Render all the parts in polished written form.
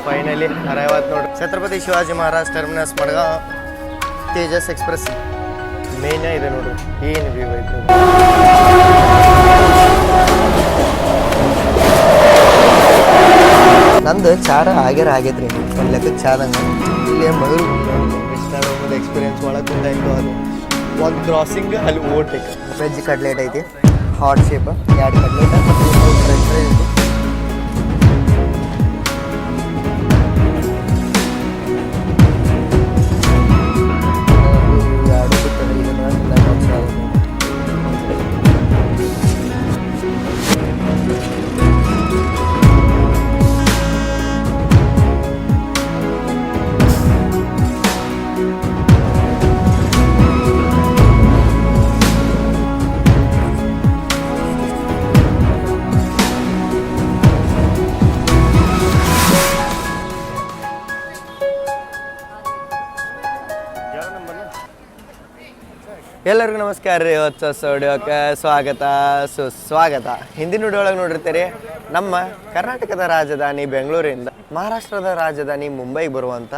Finally ಅರೈವತ್ತು ನೋಡಿ Chhatrapati Shivaji Maharaj terminus Madgaon Tejas express main ಇದೆ ನೋಡ್ರಿ. ಏನು ವ್ಯೂ ಐತೆ ನಂದು ಚಾರ ಆಗೈತ್ರಿ ಒಂದು ಲೆಕ್ಕಕ್ಕೆ ಚಾದಂಗೆ ಇಲ್ಲಿ ಮಯೂರು ಹೋಗೋದು ಎಕ್ಸ್ಪೀರಿಯನ್ಸ್ ಒಳಗೆ ಕುಂದಾಯ್ತು. ಅದು ಒಂದು ಕ್ರಾಸಿಂಗ್ ಅಲ್ಲಿ ಓಟಕ್ಕೆ ವೆಜ್ ಕಟ್ಲೆಟ್ ಐತಿ ಹಾಟ್ ಶೇಪ್ 2 ಕಟ್ಲೆಟ್ ಮತ್ತು ಫ್ರೆಂಚ್ ಫ್ರೈಸ್ ಐತಿ. ಎಲ್ಲರಿಗೂ ನಮಸ್ಕಾರ ರೀ. ಹೊಸ ಸ್ಟುಡಿಯೋಕ್ಕೆ ಸುಸ್ವಾಗತ. ಹಿಂದಿನ ವಿಡಿಯೋ ಒಳಗೆ ನೋಡಿರ್ತೀರಿ ನಮ್ಮ ಕರ್ನಾಟಕದ ರಾಜಧಾನಿ ಬೆಂಗಳೂರಿಂದ ಮಹಾರಾಷ್ಟ್ರದ ರಾಜಧಾನಿ ಮುಂಬೈಗೆ ಬರುವಂಥ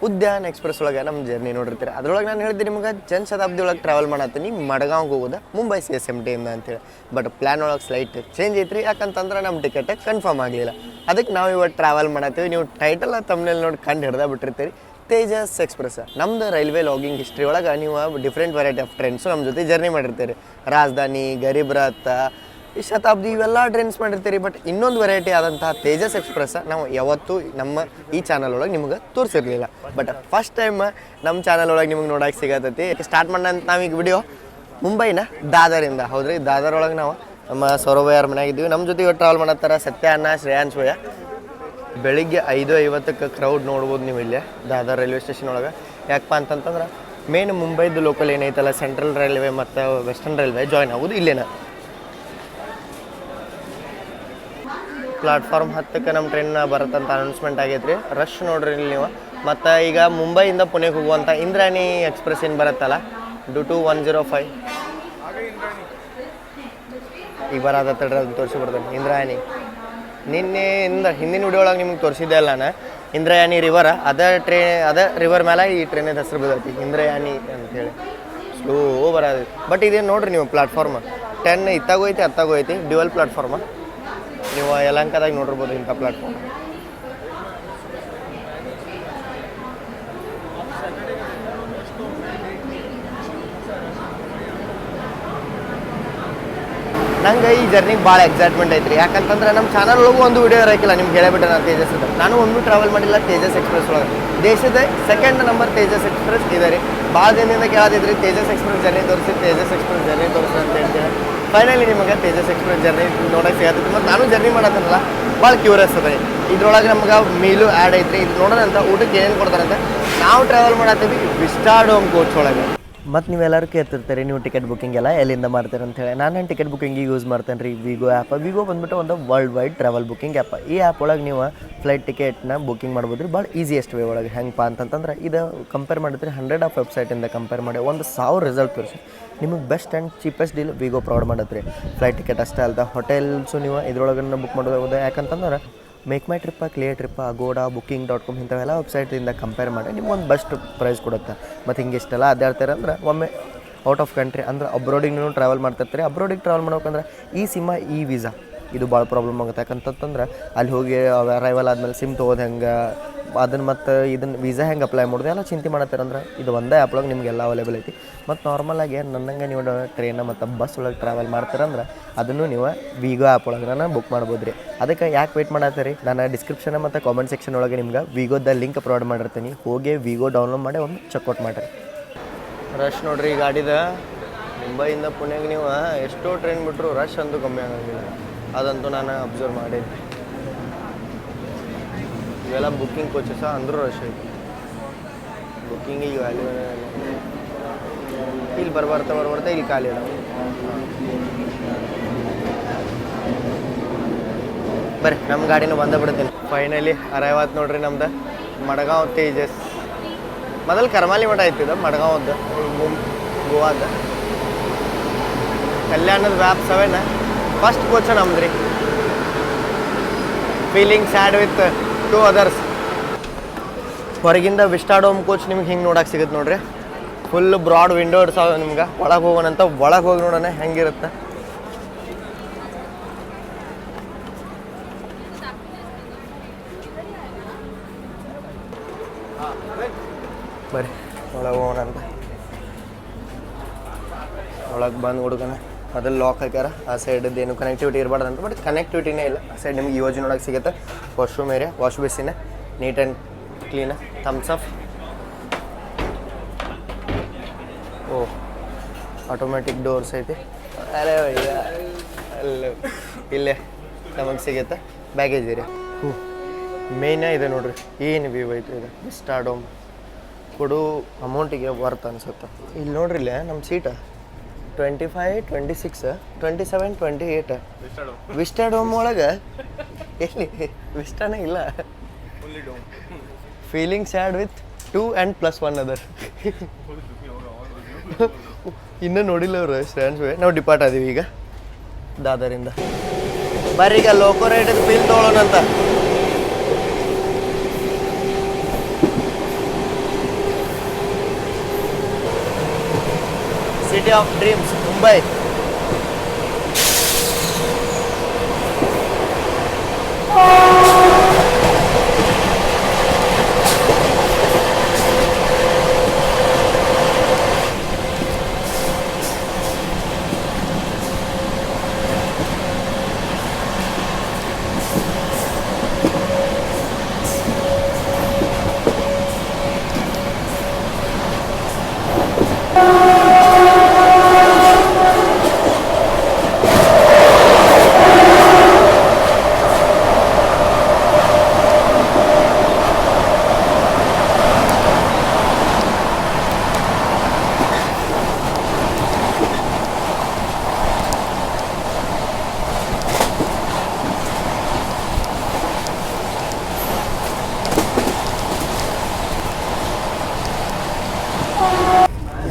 ಉದ್ಯಾನ್ ಎಕ್ಸ್ಪ್ರೆಸ್ ಒಳಗೆ ನಮ್ಮ ಜರ್ನಿ ನೋಡಿರ್ತೀರಿ. ಅದ್ರೊಳಗೆ ನಾನು ಹೇಳ್ತೀನಿ ನಿಮ್ಗೆ ಜನಶತಾಬ್ದಿ ಒಳಗೆ ಟ್ರಾವೆಲ್ ಮಾಡತ್ತೀನಿ ಮಡ್ಗಾಂವ್ಗೆ ಹೋಗೋದು ಮುಂಬೈ CSMT ಇಂದ ಅಂತೇಳಿ. ಬಟ್ ಪ್ಲ್ಯಾನ್ ಒಳಗೆ ಸ್ಲೈಟ್ ಚೇಂಜ್ ಐತ್ರಿ. ಯಾಕಂತಂದ್ರೆ ನಮ್ಮ ಟಿಕೆಟ್ ಕನ್ಫರ್ಮ್ ಆಗಲಿಲ್ಲ. ಅದಕ್ಕೆ ನಾವು ಇವತ್ತು ಟ್ರಾವೆಲ್ ಮಾಡತ್ತೀವಿ. ನೀವು ಟೈಟಲ್ ತಮ್ಮನೇಲಿ ನೋಡಿ ಕಂಡು ಹಿಡ್ದು ಬಿಟ್ಟಿರ್ತೀರಿ ತೇಜಸ್ ಎಕ್ಸ್ಪ್ರೆಸ್. ನಮ್ದು ರೈಲ್ವೆ ಲಾಗಿಂಗ್ ಹಿಸ್ಟ್ರಿ ಒಳಗೆ ನೀವು ಡಿಫ್ರೆಂಟ್ ವೆರೈಟಿ ಆಫ್ ಟ್ರೈನ್ಸು ನಮ್ಮ ಜೊತೆ ಜರ್ನಿ ಮಾಡಿರ್ತೀರಿ. ರಾಜಧಾನಿ, ಗರೀಬ್ ರಥ, ಈ ಶತಾಬ್ದಿ ಇವೆಲ್ಲ ಟ್ರೈನ್ಸ್ ಮಾಡಿರ್ತೀರಿ. ಬಟ್ ಇನ್ನೊಂದು ವೆರೈಟಿ ಆದಂತಹ ತೇಜಸ್ ಎಕ್ಸ್ಪ್ರೆಸ್ ನಾವು ಯಾವತ್ತೂ ನಮ್ಮ ಈ ಚಾನಲ್ ಒಳಗೆ ನಿಮ್ಗೆ ತೋರಿಸಿರ್ಲಿಲ್ಲ. ಬಟ್ ಫಸ್ಟ್ ಟೈಮ್ ನಮ್ಮ ಚಾನಲ್ ಒಳಗೆ ನಿಮ್ಗೆ ನೋಡೋಕೆ ಸಿಗತ್ತೈತಿ. ಸ್ಟಾರ್ಟ್ ಮಾಡೋಣ ನಾವೀಗ ವಿಡಿಯೋ ಮುಂಬೈನ ದಾದರಿಂದ. ಹೌದ್ರಿ, ದಾದರ್ ಒಳಗೆ ನಾವು ನಮ್ಮ ಸೌರಭಯ್ಯರ ಮನೆಯಾಗ ಇದ್ದೀವಿ. ನಮ್ಮ ಜೊತೆ ಇವತ್ತು ಟ್ರಾವೆಲ್ ಮಾಡತ್ತಾರ ಸತ್ಯ ಅಣ್ಣ, ಶ್ರೇಯಾಂಶ್ ಭಯ್ಯ. ಬೆಳಿಗ್ಗೆ 5:50 ಕ್ರೌಡ್ ನೋಡ್ಬೋದು ನೀವು ಇಲ್ಲೇ ದಾದರ್ ರೈಲ್ವೆ ಸ್ಟೇಷನ್ ಒಳಗೆ. ಯಾಕಪ್ಪ ಅಂತಂತಂದ್ರೆ ಮೇನ್ ಮುಂಬೈದು ಲೋಕಲ್ ಏನೈತಲ್ಲ ಸೆಂಟ್ರಲ್ ರೈಲ್ವೆ ಮತ್ತು ವೆಸ್ಟರ್ನ್ ರೈಲ್ವೆ ಜಾಯ್ನ್ ಆಗೋದು ಇಲ್ಲೇನ. ಪ್ಲಾಟ್ಫಾರ್ಮ್ 10ಕ್ಕೆ ನಮ್ಮ ಟ್ರೈನ್ ಬರುತ್ತಂತ ಅನೌನ್ಸ್ಮೆಂಟ್ ಆಗೈತೆ ರೀ. ರಶ್ ನೋಡ್ರಿ ಇಲ್ಲಿ ನೀವು. ಮತ್ತು ಈಗ ಮುಂಬೈಯಿಂದ ಪುಣೆಗೆ ಹೋಗುವಂಥ ಇಂದ್ರಾಣಿ ಎಕ್ಸ್ಪ್ರೆಸ್ ಏನು ಬರುತ್ತಲ್ಲ DO2 105 ಈಗ ಬರೋದ ತೋರಿಸಿ ಬರ್ತದೆ ಇಂದ್ರಾಯಣಿ. ನಿನ್ನೆಯಿಂದ ಹಿಂದಿನ ವಿಡಿಯೋ ಒಳಗೆ ನಿಮ್ಗೆ ತೋರಿಸಿದ್ದೆ ಅಲ್ಲ ನಾನು ಇಂದ್ರಾಯಣಿ ರಿವರ್. ಅದೇ ರಿವರ್ ಮೇಲೆ ಈ ಟ್ರೈನಿನ ಹೆಸರು ಬಿದ್ದೈತಿ ಇಂದ್ರಾಯಣಿ ಅಂಥೇಳಿ. ಸ್ಲೋ ಬರೋದು. ಬಟ್ ಇದೇನು ನೋಡ್ರಿ ನೀವು ಪ್ಲಾಟ್ಫಾರ್ಮ್ 10 ಇತ್ತಾಗೂ ಐತಿ ಹತ್ತಾಗೂ ಐತಿ. ಡ್ಯುವಲ್ ಪ್ಲಾಟ್ಫಾರ್ಮ. ನೀವು ಯಲಹಂಕದಾಗ ನೋಡಿರ್ಬೋದು ಇಂಥ ಪ್ಲಾಟ್ಫಾರ್ಮ್. ನಂಗೆ ಈ ಜರ್ನಿಗೆ ಭಾಳ ಎಕ್ಸೈಟ್ಮೆಂಟ್ ಐತ್ರಿ. ಯಾಕಂತಂದ್ರೆ ನಮ್ಮ ಚಾನಲ್ ಒಳಗೂ ಒಂದು ವಿಡಿಯೋ ಇರೋಕ್ಕಿಲ್ಲ ನಿಮ್ಗೆ ಹೇಳಬಿಟ್ಟೆ ನಾನು ತೇಜಸ್ ಅಂತ. ನಾನು ಒಮ್ಮೆ ಟ್ರಾವೆಲ್ ಮಾಡಿಲ್ಲ ತೇಜಸ್ ಎಕ್ಸ್ಪ್ರೆಸ್ ಒಳಗೆ. ದೇಶದ 2nd ನಂಬರ್ ತೇಜಸ್ ಎಕ್ಸ್ಪ್ರೆಸ್ ಇದೆ ರೀ. ಭಾಳ ದಿನದಿಂದ ಕೇಳೋದಿದ್ರಿ ತೇಜಸ್ ಎಕ್ಸ್ಪ್ರೆಸ್ ಜರ್ನಿ ತೋರಿಸಿ ಅಂತ ಹೇಳ್ತೀನಿ. ಫೈನಲಿ ನಿಮಗೆ ತೇಜಸ್ ಎಕ್ಸ್ಪ್ರೆಸ್ ಜರ್ನಿ ನೋಡೋಕೆ ಸಿಗತ್ತೆ. ಮತ್ತು ನಾನು ಜರ್ನಿ ಮಾಡೋದನ್ನಲ್ಲ ಭಾಳ ಕ್ಯೂರಿಯಸ್ ಅದ ರೀ. ಇದ್ರೊಳಗೆ ನಮ್ಗೆ ಮೀಲು ಆ್ಯಡ್ ಐತ್ರಿ. ಇದು ನೋಡೋದಂತ ಊಟಕ್ಕೆ ಏನೇನು ಕೊಡ್ತಾರಂತೆ. ನಾವು ಟ್ರಾವೆಲ್ ಮಾಡತ್ತೀವಿ ವಿಸ್ಟಾಡೋಮ್ ಕೋಚ್ ಒಳಗೆ. ಮತ್ತು ನೀವೆಲ್ಲರೂ ಕೇಳ್ತಿರ್ತೀರಿ ನೀವು ಟಿಕೆಟ್ ಬುಕ್ಕಿಂಗ್ ಎಲ್ಲ ಎಲ್ಲಿಂದ ಮಾಡ್ತೀರಿ ಅಂತೇಳಿ. ನಾನು ಟಿಕೆಟ್ ಬುಕ್ಕಿಂಗಿಗೆ ಯೂಸ್ ಮಾಡ್ತೇನೆ ರೀ ವಿಗೋ ಆ್ಯಪ್. ವಿಗೋ ಬಂದುಬಿಟ್ಟು ಒಂದು world wide travel booking app. ಈ ಆ್ಯಪ್ ಒಳಗೆ ನೀವು ಫ್ಲೈಟ್ ಟಿಕೆಟ್ನ ಬುಕ್ಕಿಂಗ್ ಮಾಡ್ಬೋದು ರೀ ಭಾಳ ಈಸಿಯೆಸ್ಟ್ ವೇ ಒಳಗೆ. ಹೆಂಗಪ್ಪ ಅಂತಂತಂದ್ರೆ ಇದು ಕಂಪೇರ್ ಮಾಡಿದ್ರೆ 100 ಆಫ್ ವೆಬ್ಸೈಟಿಂದ ಕಂಪೇರ್ ಮಾಡಿ 1,000 ರಿಸಲ್ಟ್ ತೋರಿಸಿ ನಿಮಗೆ best and cheapest deal Wego provide ಮಾಡತ್ತೆ ರೀ. ಫ್ಲೈಟ್ ಟಿಕೆಟ್ ಅಷ್ಟೇ ಅಲ್ದ ಹೋಟೆಲ್ಸು ನೀವು ಇದ್ರೊಳಗೆ ಬುಕ್ ಮಾಡೋದು. ಯಾಕಂತಂದ್ರೆ make my trip, clear trip, Agoda, Booking.com ಇಂಥವೆಲ್ಲ ವೆಬ್ಸೈಟಿಂದ ಕಂಪೇರ್ ಮಾಡಿ ನಿಮ್ಗೆ ಒಂದು ಬೆಸ್ಟ್ ಪ್ರೈಸ್ ಕೊಡುತ್ತೆ. ಮತ್ತು ಹಿಂಗೆ ಇಷ್ಟೆಲ್ಲ ಅಡ್ಡಾಡ್ತಾರೆ ಅಂದ್ರೆ ಒಮ್ಮೆ ಔಟ್ ಆಫ್ ಕಂಟ್ರಿ ಅಂದ್ರೆ ಅಬ್ರೋಡಿಗೆ ನೀವು ಟ್ರಾವೆಲ್ ಮಾಡ್ತಿರ್ತೀರಿ. ಅಬ್ರೋಡಿಗೆ ಟ್ರಾವೆಲ್ ಮಾಡ್ಬೇಕಂದ್ರೆ ಈ ಸಿಮ್ಮ ಈ ವೀಸಾ ಇದು ಭಾಳ ಪ್ರಾಬ್ಲಮ್ ಆಗುತ್ತೆ. ಯಾಕಂತಂದ್ರೆ ಅಲ್ಲಿ ಹೋಗಿ ಅರೈವಲ್ ಆದಮೇಲೆ ಸಿಮ್ ತೊಗೋದು ಹೆಂಗೆ ಅದನ್ನು ಮತ್ತು ಇದನ್ನು ವೀಸಾ ಹೆಂಗೆ ಅಪ್ಲೈ ಮಾಡೋದು ಎಲ್ಲ ಚಿಂತೆ ಮಾಡತ್ತಾರಂದ್ರೆ ಇದು ಒಂದೇ ಆ್ಯಪ್ ಒಳಗೆ ನಿಮಗೆಲ್ಲ ಅವೈಲೇಬಲ್ ಐತಿ. ಮತ್ತು ನಾರ್ಮಲಾಗಿ ನನ್ನಂಗೆ ನೀವು ಟ್ರೈನ ಮತ್ತು ಬಸ್ ಒಳಗೆ ಟ್ರಾವೆಲ್ ಮಾಡ್ತೀರಂದ್ರೆ ಅದನ್ನು ನೀವು ವಿಗೋ ಆ್ಯಪ್ ಒಳಗೆ ಬುಕ್ ಮಾಡ್ಬೋದು ರೀ. ಅದಕ್ಕೆ ಯಾಕೆ ವೆಯ್ಟ್ ಮಾಡತ್ತೀರಿ, ನಾನು ಡಿಸ್ಕ್ರಿಪ್ಷನ್ ಮತ್ತು ಕಾಮೆಂಟ್ ಸೆಕ್ಷನ್ ಒಳಗೆ ನಿಮ್ಗೆ ವಿಗೋದ ಲಿಂಕ್ ಪ್ರೊವೈಡ್ ಮಾಡಿರ್ತೀನಿ. ಹೋಗಿ ವಿಗೋ ಡೌನ್ಲೋಡ್ ಮಾಡಿ ಒಮ್ಮೆ ಚೆಕ್ಔಟ್ ಮಾಡಿರಿ. ರಶ್ ನೋಡ್ರಿ ಈ ಗಾಡಿದ. ಮುಂಬೈಯಿಂದ ಪುಣೆಗೆ ನೀವು ಎಷ್ಟೋ ಟ್ರೈನ್ ಬಿಟ್ಟರು ರಶ್ ಅಂತೂ ಕಮ್ಮಿ ಆಗೋಂಗಿಲ್ಲ. ಅದಂತೂ ನಾನು ಅಬ್ಸರ್ವ್ ಮಾಡಿದ್ದೆ. ಇವೆಲ್ಲ ಬುಕ್ಕಿಂಗ್ ಕೋಚಸ್ ಅಂದರೂ ರಶ್ ಐತಿ. ಬುಕ್ಕಿಂಗಿಗೆ ವ್ಯಾಲ್ಯೂ ಇಲ್ಲಿ ಬರ್ಬರ್ತಾ ಇಲ್ಲಿ ಖಾಲಿ ಅದಾವೆ. ಬರ್ರಿ ನಮ್ಮ ಗಾಡಿನೂ ಬಂದೇ ಬಿಡ್ತೀನಿ. ಫೈನಲಿ ಅರೈವತ್ತು ನೋಡ್ರಿ ನಮ್ದು ಮಡ್ಗಾಂವ್ ತೇಜಸ್. ಮೊದಲು ಕರ್ಮಾಲಿ ಮಠ ಐತಿದ ಮಡ್ಗಾಂವದ್ದು ಗೋವಾದ. ಕಲ್ಯಾಣದ ವ್ಯಾಪ್ 7 ಫಸ್ಟ್ ಕೋಚ ನಮ್ದು ರೀ. Feeling sad with 2 others. ಹೊರಗಿಂದ ವಿಸ್ಟಾಡೋಮ್ ಕೋಚ್ ನಿಮ್ಗೆ ಹಿಂಗೆ ನೋಡಕ್ಕೆ ಸಿಗುತ್ತೆ ನೋಡ್ರಿ. ಫುಲ್ ಬ್ರಾಡ್ ವಿಂಡೋ ಇರ್ತಾವೆ ನಿಮ್ಗೆ. ಒಳಗೆ ಹೋಗೋಣಂತ, ಒಳಗೆ ಹೋಗಿ ನೋಡೋಣ ಹೆಂಗಿರುತ್ತೆ. ಬರ್ರಿ ಒಳಗೆ ಹೋಗೋಣಂತ. ಒಳಗೆ ಬಂದು ಹುಡುಗನ ಅದ್ರಲ್ಲಿ ಲಾಕ್ ಹಾಕ್ಯಾರ. ಆ ಸೈಡದ್ದು ಏನು ಕನೆಕ್ಟಿವಿಟಿ ಇರಬಾರ್ದು ಅಂತ, ಬಟ್ ಕನೆಕ್ಟಿವಿಟಿನೇ ಇಲ್ಲ. ಆ ಸೈಡ್ ನಿಮ್ಗೆ ಯೋಜನೆ ನೋಡೋಕೆ ಸಿಗುತ್ತೆ. ವಾಶ್ರೂಮ್ ಏರಿಯಾ, ವಾಶ್ ಬೇಸಿನ ನೀಟ್ ಆ್ಯಂಡ್ ಕ್ಲೀನ. Thumbs up. ಓ ಆಟೋಮೆಟಿಕ್ ಡೋರ್ಸ್ ಐತಿ. ಅಲ್ಲೇ ಅಲ್ಲ ಇಲ್ಲೇ ನಮಗೆ ಸಿಗುತ್ತೆ ಬ್ಯಾಗೇಜ್ ಏರಿಯಾ. ಮೇಯ್ನ ಇದೆ ನೋಡ್ರಿ, ಏನು ವ್ಯೂ ಐತೆ ಇದು. ವಿಸ್ಟಾಡೋಮ್ ಕೊಡು ಅಮೌಂಟಿಗೆ ವರ್ತ್ ಅನ್ಸುತ್ತೆ. ಇಲ್ಲಿ ನೋಡ್ರಿ ಇಲ್ಲೇ ನಮ್ಮ ಸೀಟ 25, 26, 27, 28 ವಿಸ್ಟಾಡೋಮ್ ಒಳಗೆ ಎಲ್ಲಿ ವಿಸ್ಟಾನೇ ಇಲ್ಲ. Feeling sad with 2 and +1 other. ಇನ್ನೂ ನೋಡಿಲ್ಲ ಅವರು ಸ್ಟ್ಯಾಂಡ್ಸ್. ನಾವು ಡಿಪಾರ್ಟ್ ಆದೀವಿ ಈಗ ದಾದರಿಂದ. ಬರ್ರಿ ಈಗ ಲೋಕೋ ರೈಡದ ಫೀಲ್ ತೊಗೊಳ್ಳೋಣಂತ. City of dreams Mumbai.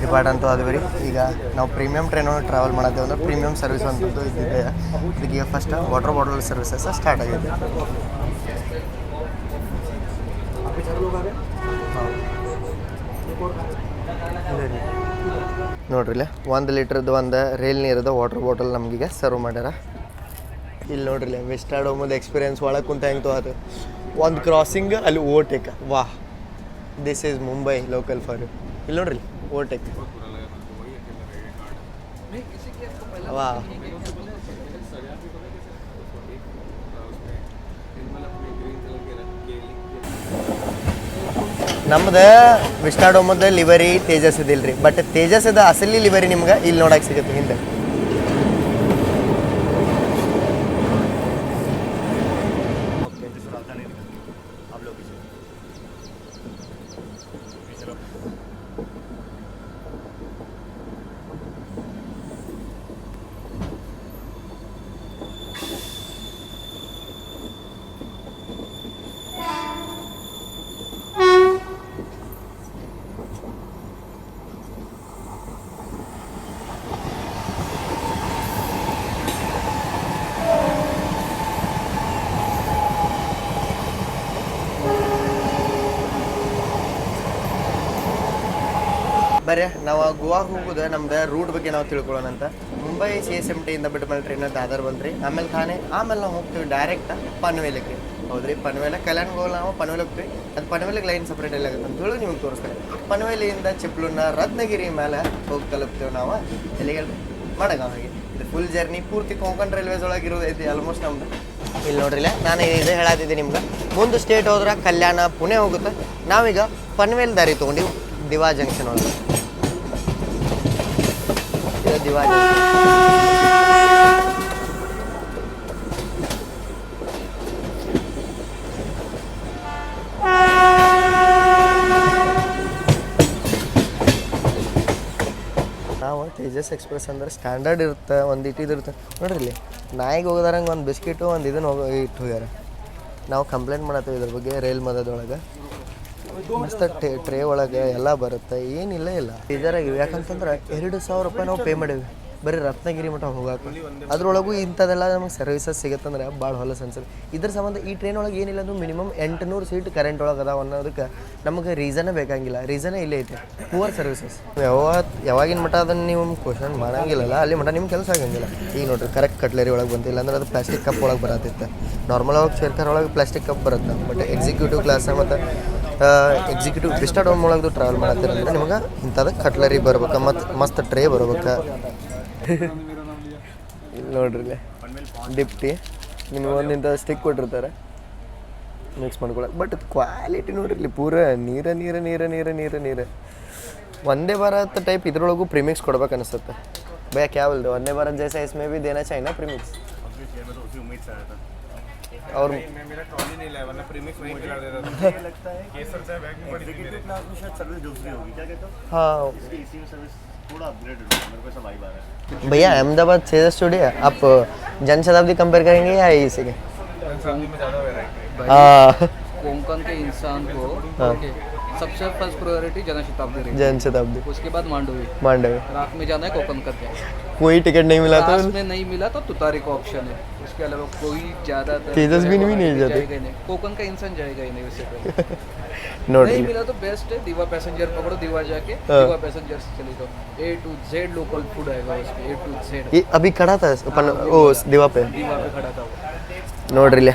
Depart ಅಂತೂ ಅದು ಬರೀ. ಈಗ ನಾವು ಪ್ರೀಮಿಯಂ ಟ್ರೈನ್ ಒಳಗೆ ಟ್ರಾವೆಲ್ ಮಾಡತ್ತೇವೆ ಅಂದ್ರೆ ಪ್ರೀಮಿಯಂ ಸರ್ವಿಸ್ ಅಂತದ್ದು ಇದ್ದಿದೆ. ಇದಕ್ಕೆ first water bottle services start ಆಗಿದೆ. ನೋಡ್ರಿ ಇಲ್ಲೇ 1 ಲೀಟ್ರದ್ದು ಒಂದು ರೇಲ್ ನೀರದ ವಾಟರ್ ಬಾಟಲ್ ನಮಗೀಗ ಸರ್ವ್ ಮಾಡ್ಯಾರ. ಇಲ್ಲಿ ನೋಡ್ರಿ ಇಲ್ಲೇ ವಿಸ್ಟಾಡೋಮದ ಎಕ್ಸ್ಪೀರಿಯನ್ಸ್ ಒಳಗೆ ಕುಂತ ಹೆಂಗೆ ಅದು ಒಂದು ಕ್ರಾಸಿಂಗ್, ಅಲ್ಲಿ ಓವರ್ಟೇಕ್. ವಾಹ್, this is Mumbai local for you. ಇಲ್ಲಿ ನೋಡ್ರಿ ಓವರ್ಟೇಕ್. ವಾ, ನಮ್ದು ವಿಸ್ಟಾಡೋಮದ ಲಿವರಿ ತೇಜಸ್ ಇದಿಲ್ರಿ, ಬಟ್ ತೇಜಸ್ದ ಅಸಲಿ ಲಿವರಿ ನಿಮ್ಗೆ ಇಲ್ಲಿ ನೋಡಕ್ಕೆ ಸಿಗುತ್ತೆ ಹಿಂದೆ. ಬರ್ರಿ ನಾವು ಗೋವಾಗೆ ಹೋಗೋದು ನಮ್ದು ರೂಟ್ ಬಗ್ಗೆ ನಾವು ತಿಳ್ಕೊಳ್ಳೋಣ ಅಂತ. ಮುಂಬೈ CSMT ಇಂದ ಬಿಟ್ಟ ಮೇಲೆ ಟ್ರೈನ್ ದಾದರ್ ಬಂದ್ರಿ, ಆಮೇಲೆ ಥಾನೆ, ಆಮೇಲೆ ನಾವು ಹೋಗ್ತೀವಿ ಡೈರೆಕ್ಟ್ ಪನ್ವೇಲಕ್ಕೆ. ಹೌದ್ರಿ, ಪನ್ವೇಲ ಕಲ್ಯಾಣ್ಗೆ ಹೋಗಲ್ಲ, ನಾವು ಪನ್ವೇಲ್ ಹೋಗ್ತೀವಿ. ಅದು ಪನ್ವೇಲಿಗೆ ಲೈನ್ ಸಪ್ರೇಟ್ ಎಲ್ಲ ಆಗುತ್ತೆ ಅಂತ ಹೇಳಿ ನಿಮ್ಗೆ ತೋರಿಸ್ತಾರೆ. ಪನ್ವೇಲಿಯಿಂದ ಚಿಪ್ಲುನ ರತ್ನಗಿರಿ ಮೇಲೆ ಹೋಗಿ ತಲುಪ್ತೇವೆ ನಾವು. ಎಲ್ಲಿಗೆ ಮಡಗಾವಿಗೆ. ಇದು ಫುಲ್ ಜರ್ನಿ ಪೂರ್ತಿ ಕೊಂಕಣ್ ರೈಲ್ವೇಸ್ ಒಳಗೆ ಇರೋದೈತಿ ಆಲ್ಮೋಸ್ಟ್ ನಮ್ದು. ಇಲ್ಲಿ ನೋಡ್ರಿಲ್ಲ, ನಾನು ಇದು ಹೇಳತ್ತಿದ್ದೆ ನಿಮ್ಗೆ. ಮುಂದೆ ಸ್ಟೇಟ್ ಹೋದ್ರೆ ಕಲ್ಯಾಣ, ಪುಣೆ ಹೋಗುತ್ತೆ. ನಾವೀಗ ಪನ್ವೇಲ್ ದಾರಿ ತೊಗೊಂಡಿವಿ ದಿವಾ ಜಂಕ್ಷನ್ ಒಳಗೆ. ಇದು ದಿವಾ ನಾವು ತೇಜಸ್ ಎಕ್ಸ್ಪ್ರೆಸ್ ಅಂದ್ರೆ ಸ್ಟ್ಯಾಂಡರ್ಡ್ ಇರುತ್ತೆ, ಒಂದು ಇಟ್ಟಿರುತ್ತೆ ನೋಡ್ರಿ. ಇಲ್ಲಿ ನಾಯಿಗೆ ಹೋಗೋದಾರಂಗೆ ಒಂದು ಬಿಸ್ಕಿಟು ಒಂದು ಇದನ್ನು ಇಟ್ಟು ಹೋಗ್ಯಾರ. ನಾವು ಕಂಪ್ಲೇಂಟ್ ಮಾಡತ್ತೀವಿ ಇದ್ರ ಬಗ್ಗೆ. ರೈಲ್ ಮದದೊಳಗೆ ಮಸ್ತ್ ಟ್ರೇ ಒಳಗೆ ಎಲ್ಲ ಬರುತ್ತೆ, ಏನಿಲ್ಲ ಇಲ್ಲ. ಇದರಾಗ ಯಾಕಂತಂದ್ರೆ 2,000 ರೂಪಾಯಿ ನಾವು ಪೇ ಮಾಡೀವಿ ಬರೀ ರತ್ನಗಿರಿ ಮಠ ಹೋಗಕ್ಕೆ ಅದ್ರೊಳಗೂ ಇಂಥದ್ದೆಲ್ಲ ನಮಗೆ ಸರ್ವಿಸಸ್ ಸಿಗುತ್ತಂದ್ರೆ ಭಾಳ ಹೊಲಸು ಅನ್ಸುತ್ತೆ. ಇದ್ರ ಸಂಬಂಧ ಈ ಟ್ರೈನ್ ಒಳಗೆ ಏನಿಲ್ಲ ಅಂದ್ರೆ ಮಿನಿಮಮ್ 800 ಸೀಟ್ ಕರೆಂಟ್ ಒಳಗೆ ಅದಾವ ಅನ್ನೋದಕ್ಕೆ ನಮಗೆ ರೀಸನೇ ಬೇಕಾಗಿಲ್ಲ. ರೀಸನೇ ಇಲ್ಲೇ ಐತೆ, ಪೂವರ್ ಸರ್ವಿಸಸ್. ಯಾವಾಗಿನ ಮಠ ಅದನ್ನು ನೀವು ಕ್ವಶನ್ ಮಾಡೋಂಗಿಲ್ಲಲ್ಲ, ಅಲ್ಲಿ ಮಠ ನಿಮ್ಗೆ ಕೆಲಸ ಆಗಂಗಿಲ್ಲ. ಈಗ ನೋಡ್ರಿ ಕರೆಕ್ಟ್ ಕಟ್ಲರಿ ಒಳಗೆ ಬಂತಿಲ್ಲ ಅಂದ್ರೆ ಅದು ಪ್ಲಾಸ್ಟಿಕ್ ಕಪ್ ಒಳಗೆ ಬರತ್ತಿತ್ತು. ನಾರ್ಮಲ್ ಒಳಗೆ ಚೇರ್ಕಾರ್ ಒಳಗೆ ಪ್ಲಾಸ್ಟಿಕ್ ಕಪ್ ಬರುತ್ತೆ. ಬಟ್ ಎಕ್ಸಿಕ್ಯೂಟಿವ್ ಕ್ಲಾಸ್ ಮತ್ತು ಎಕ್ಸಿಕ್ಯೂಟಿವ್ ವಿಸ್ಟಾ ಡೋಮ್ ಒಳಗೆ ಟ್ರಾವೆಲ್ ಮಾಡತ್ತೀರಂದ್ರೆ ನಿಮಗೆ ಇಂಥದ್ದು ಕಟ್ಲರಿ ಬರ್ಬೇಕು ಮತ್ತು ಮಸ್ತ್ ಟ್ರೇ ಬರ್ಬೇಕು. ಇಲ್ಲಿ ನೋಡ್ರಿ ಇಲ್ಲಿ ಡಿಪ್ಟಿ ನಿಮಗೆ ಒಂದು ಇಂಥ ಸ್ಟಿಕ್ ಕೊಟ್ಟಿರ್ತಾರೆ ಮಿಕ್ಸ್ ಮಾಡ್ಕೊಳಕ್ಕೆ. ಬಟ್ ಕ್ವಾಲಿಟಿ ನೋಡ್ರಿ ಇಲ್ಲಿ ಪೂರ ನೀರು ಒಂದೇ ಭಾರತ್ ಟೈಪ್ ಇದ್ರೊಳಗೂ ಪ್ರಿಮಿಕ್ಸ್ ಕೊಡ್ಬೇಕು ಅನಿಸುತ್ತೆ. ಭಯ ಕ್ಯಾ बोलते वंदे भारत जैसा इसमें भी देना चाहिए ना प्रीमिक्स. और मेरा ट्रॉली नहीं लाया वरना प्रीमिक्स वहीं खिला देता था. केसर से बैग में पड़ी थी क्लास में शायद सर्विस दूसरी होगी. क्या कहते हो? हां इसी में सर्विस थोड़ा अपग्रेड हो मेरे को सब आई बात है. भैया अहमदाबाद से स्टूडियो आप जनशताब्दी कंपेयर करेंगे या इसी के? जनशताब्दी में ज़्यादा वैरायटी है. हां कोंकण के इंसान को सबसे फर्स्ट प्रायोरिटी जनशताब्दी, उसके बाद मांडवी. रात में जाना है कोकण करके. कोई टिकट नहीं मिला तो में नहीं मिला तो तुतारी का ऑप्शन है. उसके अलावा कोई ज्यादातर तेजस भी नहीं जाते. कोकण का इंसान जाएगा ही नहीं उससे पहले. नहीं मिला तो बेस्ट है दीवा पैसेंजर पकड़ो. दीवा जाके दीवा पैसेंजर से चले जाओ. A to Z local food आएगा उसमें. A to Z ये अभी खड़ा था अपन ओ दीवा पे खड़ा था. ನೋಡ್ರಿ ಇಲ್ಲಿ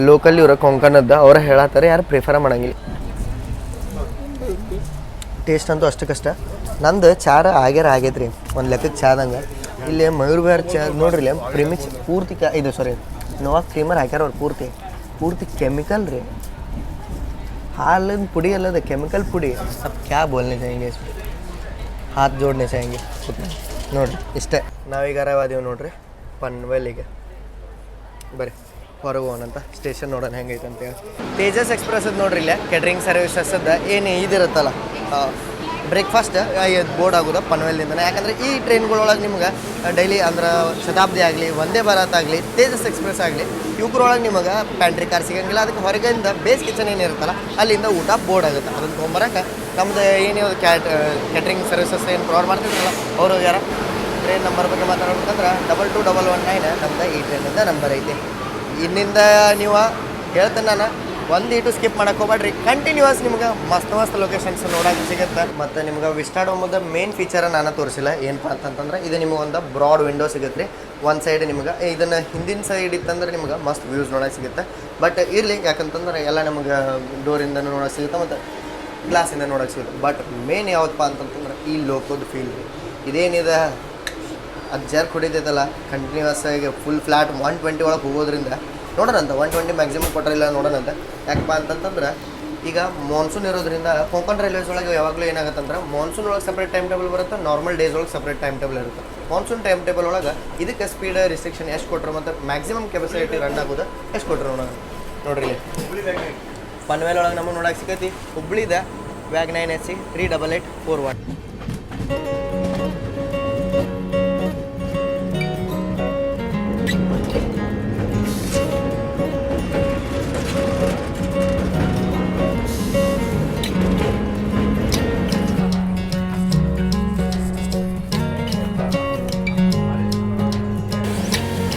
ಲೋಕಲ್ ಇವ್ರ ಕೊಂಕಣದ ಅವ್ರು ಹೇಳತ್ತಾರೆ ಯಾರು ಪ್ರಿಫರ್ ಮಾಡಂಗಿಲ್ಲ. ಟೇಸ್ಟ್ ಅಂತೂ ಅಷ್ಟಕ್ಕಷ್ಟ. ನಂದು ಚಾರ ಆಗೈತೆ ರೀ ಒಂದು ಲೆಕ್ಕಕ್ಕೆ ಚಾದಂಗೆ. ಇಲ್ಲಿ ಮಯೂರ್ ಬೇರ್ ಚಾ ನೋಡ್ರಿ ಇಲ್ಲಿ ಪ್ರಿಮಿಕ್ಸ್ ಪೂರ್ತಿ ಇದು ಸಾರಿ ನೋವಾ ಕ್ರೀಮರ್ ಹಾಕ್ಯಾರ ಅವ್ರು ಪೂರ್ತಿ ಕೆಮಿಕಲ್ ರೀ. ಹಾಲಿನ ಪುಡಿ ಅಲ್ಲದ ಕೆಮಿಕಲ್ ಪುಡಿ. अब क्या बोलने चाहेंगे इसमें, हाथ जोड़ने चाहेंगे ನೋಡ್ರಿ ಇಷ್ಟೇ. ನಾವೀಗ ಅರವಾದೀವಿ ನೋಡ್ರಿ ಪನ್ವೇಲಿಗೆ. ಬರ್ರಿ ಹೊರಗೆ ಹೋಗೋಣಂತ ಸ್ಟೇಷನ್ ನೋಡೋಣ ಹೆಂಗೈತೆ ಅಂತೇಳಿ. ತೇಜಸ್ ಎಕ್ಸ್ಪ್ರೆಸ್ ಅದು ನೋಡ್ರಿ ಇಲ್ಲೇ ಕೆಟ್ರಿಂಗ್ ಸರ್ವಿಸಸ್ದ ಏನು ಇದಿರುತ್ತಲ್ಲ ಬ್ರೇಕ್ಫಾಸ್ಟ್ ಬೋರ್ಡ್ ಆಗೋದು ಪನ್ವೇಲಿಂದನೇ. ಯಾಕಂದರೆ ಈ ಟ್ರೈನ್ಗಳೊಳಗೆ ನಿಮ್ಗೆ ಡೈಲಿ ಅಂದ್ರೆ ಶತಾಬ್ದಿ ಆಗಲಿ ವಂದೇ ಭಾರತ್ ಆಗಲಿ ತೇಜಸ್ ಎಕ್ಸ್ಪ್ರೆಸ್ ಆಗಲಿ ಇವ್ರೊಳಗೆ ನಿಮಗೆ ಪ್ಯಾಂಟ್ರಿ ಕಾರ್ ಸಿಗೋಂಗಿಲ್ಲ. ಅದಕ್ಕೆ ಹೊರಗಿಂದ ಬೇಸ್ ಕಿಚನ್ ಏನಿರುತ್ತಲ್ಲ ಅಲ್ಲಿಂದ ಊಟ ಬೋರ್ಡ್ ಆಗುತ್ತೆ. ಅದನ್ನು ತೊಗೊಂಬರಕ್ಕೆ ನಮ್ದು ಏನು ಕ್ಯಾಟ್ರಿಂಗ್ ಸರ್ವಿಸಸ್ ಏನು ಪ್ರೊವೈಡ್ ಮಾಡ್ತಿದ್ರಲ್ಲ ಅವರು ಹೋಗ್ಯಾರ. ಟ್ರೈನ್ ನಂಬರ್ ಬಗ್ಗೆ ಮಾತಾಡ್ಬೇಕಂದ್ರೆ 22119 ನಮ್ದು ಈ ಟ್ರೈನಿಂದ ನಂಬರ್ ಐತಿ. ಇನ್ನಿಂದ ನೀವು ಹೇಳ್ತೇನೆ ನಾನು ಒಂದು ಇಟು ಸ್ಕಿಪ್ ಮಾಡಕ್ಕೆ ಹೋಗ್ಬೇಡ್ರಿ. ಕಂಟಿನ್ಯೂಸ್ ನಿಮ್ಗೆ ಮಸ್ತ್ ಲೊಕೇಶನ್ಸ್ ನೋಡೋಕೆ ಸಿಗುತ್ತೆ. ಮತ್ತು ನಿಮ್ಗೆ ವಿಸ್ಟಾ ಡೋಮದ ಮೇನ್ ಫೀಚರ್ ನಾನು ತೋರಿಸಿಲ್ಲ. ಏನಪ್ಪ ಅಂತಂತಂದ್ರೆ ಇದು ನಿಮಗೆ ಒಂದು ಬ್ರಾಡ್ ವಿಂಡೋ ಸಿಗುತ್ತೆ ರೀ. ಒಂದು ಸೈಡ್ ನಿಮ್ಗೆ ಇದನ್ನು ಹಿಂದಿನ ಸೈಡ್ ಇತ್ತಂದ್ರೆ ನಿಮ್ಗೆ ಮಸ್ತ್ ವ್ಯೂಸ್ ನೋಡೋಕೆ ಸಿಗುತ್ತೆ. ಬಟ್ ಇರಲಿ ಯಾಕಂತಂದ್ರೆ ಎಲ್ಲ ನಮಗೆ ಡೋರಿಂದ ನೋಡೋಕೆ ಸಿಗುತ್ತೆ ಮತ್ತು ಗ್ಲಾಸಿಂದ ನೋಡೋಕೆ ಸಿಗುತ್ತೆ. ಬಟ್ ಮೇನ್ ಯಾವತ್ತಪ್ಪ ಅಂತಂತಂದ್ರೆ ಈ ಲೋಕೋದು ಫೀಲ್ ಇದೇನಿದೆ ಅದು ಜರ್ಕ್ ಹೊಡಿತೈತಲ್ಲ ಕಂಟಿನ್ಯೂಸ್ ಆಗಿ ಫುಲ್ ಫ್ಲಾಟ್ 120 ಒಳಗೆ ಹೋಗೋದ್ರಿಂದ ನೋಡೋಣಂತ 120 ಮ್ಯಾಕ್ಸಿಮಮ್ ಕೊಟ್ಟರಿಲ್ಲ ನೋಡೋಣಂತ. ಯಾಕಪ್ಪ ಅಂತಂತಂದ್ರೆ ಈಗ ಮಾನ್ಸೂನ್ ಇರೋದ್ರಿಂದ ಕೊಂಕಣ್ ರೈಲ್ವೇಸ್ ಒಳಗೆ ಯಾವಾಗಲೂ ಏನಾಗುತ್ತಂದ್ರೆ ಮಾನ್ಸೂನ್ ಒಳಗೆ ಸಪ್ರೇಟ್ ಟೈಮ್ ಟೇಬಲ್ ಬರುತ್ತೆ, ನಾರ್ಮಲ್ ಡೇಸ್ ಒಳಗೆ ಸಪ್ರೇಟ್ ಟೈಮ್ ಟೇಬಲ್ ಇರುತ್ತೆ. ಮಾನ್ಸೂನ್ ಟೈಮ್ ಟೇಬಲ್ ಒಳಗೆ ಇದಕ್ಕೆ ಸ್ಪೀಡ್ ರಿಸ್ಟ್ರಿಕ್ಷನ್ ಎಷ್ಟು ಕೊಟ್ಟರು ಮತ್ತು ಮ್ಯಾಕ್ಸಿಮಮ್ ಕೆಪಾಸಿಟಿ ರನ್ ಆಗೋದು ಎಷ್ಟು ಕೊಟ್ಟರು ನೋಡ್ರಿ. ಪನ್ವೇಲ್ ಒಳಗೆ ನಮಗೆ ನೋಡೋಕೆ ಸಿಕ್ಕೈತಿ ಹುಬ್ಳಿದ ವ್ಯಾಗ್ 9SC 38841.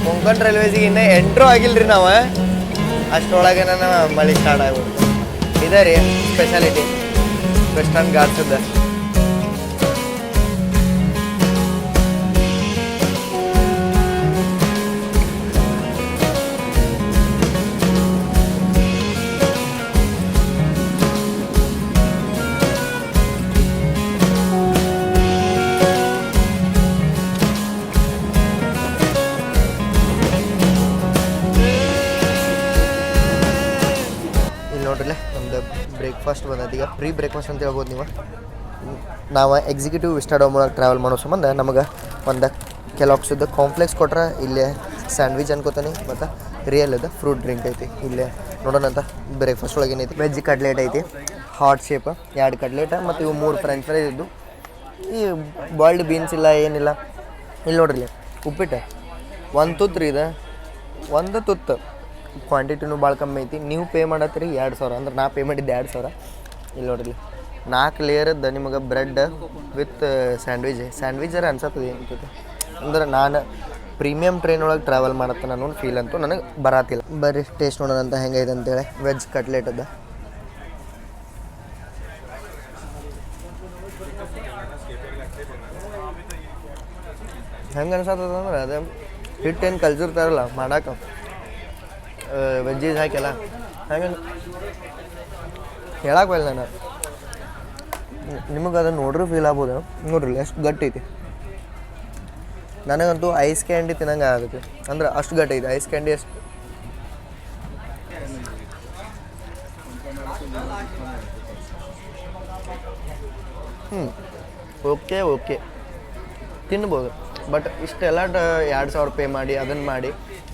ಕೊಂಕಣ್ ರೈಲ್ವೇಸಿಗೆ ಇನ್ನೂ ಎಂಟ್ರೂ ಆಗಿಲ್ಲ ರೀ ನಾವು. ಅಷ್ಟರೊಳಗೆ ನಾನು ಮಳೆ ಸ್ಟಾರ್ಟ್ ಆಗ್ಬೋದು. ಇದೆ ರೀ ಸ್ಪೆಷಾಲಿಟಿ ವೆಸ್ಟರ್ನ್ ಘಾಟ್ಸದ್ದು. ನೋಡ್ರಲ್ಲ ನಮ್ದು ಬ್ರೇಕ್ಫಾಸ್ಟ್ ಬಂದೈತಿ. ಈಗ ಪ್ರೀ ಬ್ರೇಕ್ಫಾಸ್ಟ್ ಅಂತ ಹೇಳ್ಬೋದು ನೀವು. ನಾವು ಎಕ್ಸಿಕ್ಯೂಟಿವ್ ವಿಸ್ಟಾ ಡೋಮ್ ಒಳಗೆ ಟ್ರಾವೆಲ್ ಮಾಡೋ ಸಂಬಂಧ ನಮಗೆ ಒಂದು ಕೆಲವೊಕ್ಸದ್ದು ಕಾಂಪ್ಲೆಕ್ಸ್ ಕೊಟ್ರೆ ಇಲ್ಲೇ ಸ್ಯಾಂಡ್ವಿಚ್ ಅನ್ಕೋತಾನೆ ಮತ್ತು ರಿಯಲ್ ಅದು ಫ್ರೂಟ್ ಡ್ರಿಂಕ್ ಐತಿ. ಇಲ್ಲೇ ನೋಡೋಣಂತ ಬ್ರೇಕ್ಫಾಸ್ಟ್ ಒಳಗೆ ಏನೈತಿ. ವೆಜ್ ಕಡ್ಲೆಟ್ ಐತಿ ಹಾಟ್ ಶೇಪ್ 2 ಕಡ್ಲೆಟ್ ಮತ್ತು ಇವು 3 ಫ್ರೆಂಚ್ ಫ್ರೈಸ್ ಇದ್ದು. ಈ ಬಾಯ್ಲ್ಡ್ ಬೀನ್ಸ್ ಇಲ್ಲ ಏನಿಲ್ಲ. ಇಲ್ಲಿ ನೋಡ್ರಿ ಉಪ್ಪಿಟ್ಟು 1 ತುತ್ತು ರೀ. ಇದು 1 ತುತ್ತು ಕ್ವಾಂಟಿಟಿನೂ ಭಾಳ ಕಮ್ಮಿ ಐತಿ. ನೀವು ಪೇ ಮಾಡತ್ತೀರಿ 2000 ಅಂದ್ರೆ ನಾ ಪೇ ಮಾಡಿದ್ದು 2000. ಇಲ್ಲಿ ನೋಡ್ರಿ 4 ಲೇಯರ್ದು ನಿಮಗೆ ಬ್ರೆಡ್ ವಿತ್ ಸ್ಯಾಂಡ್ವಿಚ್ ಅನ್ಸತ್ತದ ಏನಂತೈತೆ ಅಂದ್ರೆ ನಾನು ಪ್ರೀಮಿಯಮ್ ಟ್ರೈನ್ ಒಳಗೆ ಟ್ರಾವೆಲ್ ಮಾಡತ್ತೆ ಅನ್ನೋ ಫೀಲ್ ಅಂತೂ ನನಗೆ ಬರತ್ತಿಲ್ಲ. ಬರ್ರಿ ಟೇಸ್ಟ್ ನೋಡೋಣ ಅಂತ ಹೆಂಗೈತೆ ಅಂತೇಳಿ ವೆಜ್ ಕಟ್ಲೆಟ್ ಅದ. ಹೆಂಗೆ ಅನ್ಸತ್ತದಂದ್ರೆ ಅದೇ ಹಿಟ್ಟೇನು ಕಲ್ಸಿರ್ತಾರಲ್ಲ ಮಾಡಕ್ಕೆ ವೆಜ್ಜೀಸ್ ಹಾಕಿಲ್ಲ ಹಂಗೆ ಹೇಳಕ್ಕೆ ಬಲ್ಲ ನಾನು. ನಿಮಗೆ ಅದನ್ನು ನೋಡ್ರಿ ಫೀಲ್ ಆಗ್ಬೋದು. ನೋಡ್ರಿ ಎಷ್ಟು ಗಟ್ಟಿ ಐತಿ. ನನಗಂತೂ ಐಸ್ ಕ್ಯಾಂಡಿ ತಿನ್ನಂಗೆ ಆಗುತ್ತೆ, ಅಂದ್ರೆ ಅಷ್ಟು ಗಟ್ಟಿ ಐತಿ ಐಸ್ ಕ್ಯಾಂಡಿ ಅಷ್ಟು. ಓಕೆ ತಿನ್ಬೋದು, ಬಟ್ ಇಷ್ಟೆಲ್ಲ 2,000 ಪೇ ಮಾಡಿ ಅದನ್ನು ಮಾಡಿ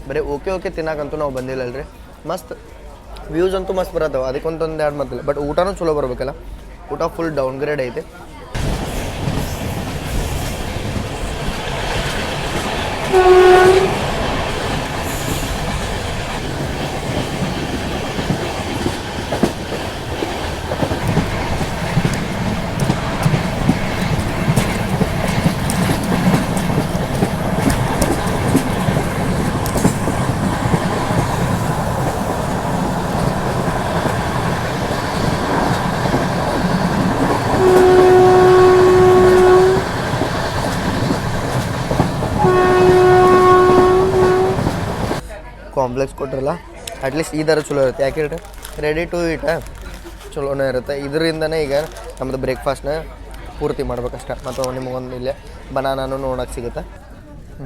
ಬರೀ ಓಕೆ ತಿನ್ನಕ್ಕಂತೂ ನಾವು ಬಂದಿಲ್ಲಲ್ರಿ. ಮಸ್ತ್ ವ್ಯೂಸ್ ಅಂತೂ ಮಸ್ತ್ ಬರತ್ತವ, ಅದಕ್ಕೊಂದೊಂದು ಎರಡು ಮತ್ತಿಲ್ಲ. ಬಟ್ ಊಟನೂ ಚಲೋ ಬರಬೇಕಲ್ಲ, ಊಟ ಫುಲ್ ಡೌನ್ಗ್ರೇಡ್ ಐತೆ. ಕಾಂಪ್ಲೆಕ್ಸ್ ಕೊಟ್ಟಿರಲ್ಲ, ಅಟ್ಲೀಸ್ಟ್ ಈ ಥರ ಚಲೋ ಇರುತ್ತೆ. ಯಾಕೆ ಹೇಳ್ರಿ, ರೆಡಿ ಟು ಈಟ ಚಲೋನೇ ಇರುತ್ತೆ. ಇದರಿಂದನೇ ಈಗ ನಮ್ಮದು ಬ್ರೇಕ್ಫಾಸ್ಟ್ನ ಪೂರ್ತಿ ಮಾಡ್ಬೇಕಷ್ಟೆ. ಮತ್ತು ನಿಮಗೊಂದು ಇಲ್ಲೇ ಬನಾನಾನು ನೋಡೋಕೆ ಸಿಗುತ್ತೆ.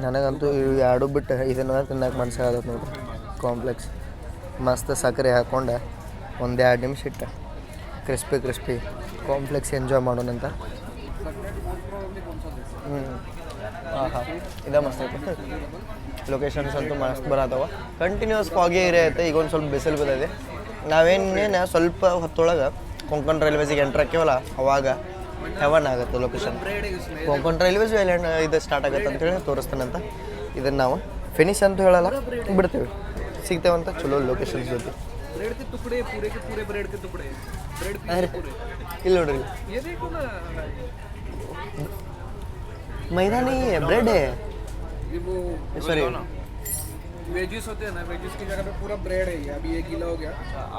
ನನಗಂತೂ ಇವು ಎರಡು ಬಿಟ್ಟು ಇದನ್ನು ತಿನ್ನೋಕೆ ಮನಸ್ಸಾಗತ್ತೆ ನೋಡಿರಿ. ಕಾಂಪ್ಲೆಕ್ಸ್ ಮಸ್ತ್ ಸಕ್ಕರೆ ಹಾಕ್ಕೊಂಡು 1-2 ನಿಮಿಷ ಇಟ್ಟು ಕ್ರಿಸ್ಪಿ ಕಾಂಪ್ಲೆಕ್ಸ್ ಎಂಜಾಯ್ ಮಾಡೋಣಂತ. ಹಾಂ ಇದೇ ಮಸ್ತ್ ಐತೆ. ಲೊಕೇಶನ್ಸ್ ಅಂತೂ ಮಸ್ತ್ ಬರತ್ತವ. ಕಂಟಿನ್ಯೂಸ್ ಫಾಗಿ ಏರಿಯಾ ಐತೆ. ಈಗ ಒಂದು ಸ್ವಲ್ಪ ಬಿಸಿಲು ಬಿದ್ದಿದೆ. ನಾವೇನೇನು ಸ್ವಲ್ಪ ಹೊತ್ತೊಳಗೆ ಕೊಂಕಣ್ ರೈಲ್ವೇಸಿಗೆ ಎಂಟ್ರ್ ಹಾಕ್ಯವಲ್ಲ, ಅವಾಗ ಹೆವನ್ ಆಗುತ್ತೆ ಲೊಕೇಶನ್. ಕೊಂಕಣ್ ರೈಲ್ವೇಸ್ ಇದು ಸ್ಟಾರ್ಟ್ ಆಗುತ್ತೆ ಅಂತೇಳಿ ತೋರಿಸ್ತಾನಂತ. ಇದನ್ನು ನಾವು ಫಿನಿಶ್ ಅಂತೂ ಹೇಳಲ್ಲ, ಬಿಡ್ತೇವೆ ಸಿಗ್ತೇವಂತ ಚಲೋ ಲೊಕೇಶನ್ಸ್ ಜೊತೆ. ಇಲ್ಲಿ ನೋಡ್ರಿ, मैदानी ब्रेड है वो सॉरी वेजिस होते हैं ना, वेजिस की जगह पे पूरा ब्रेड है ये. अभी 1 किलो हो गया,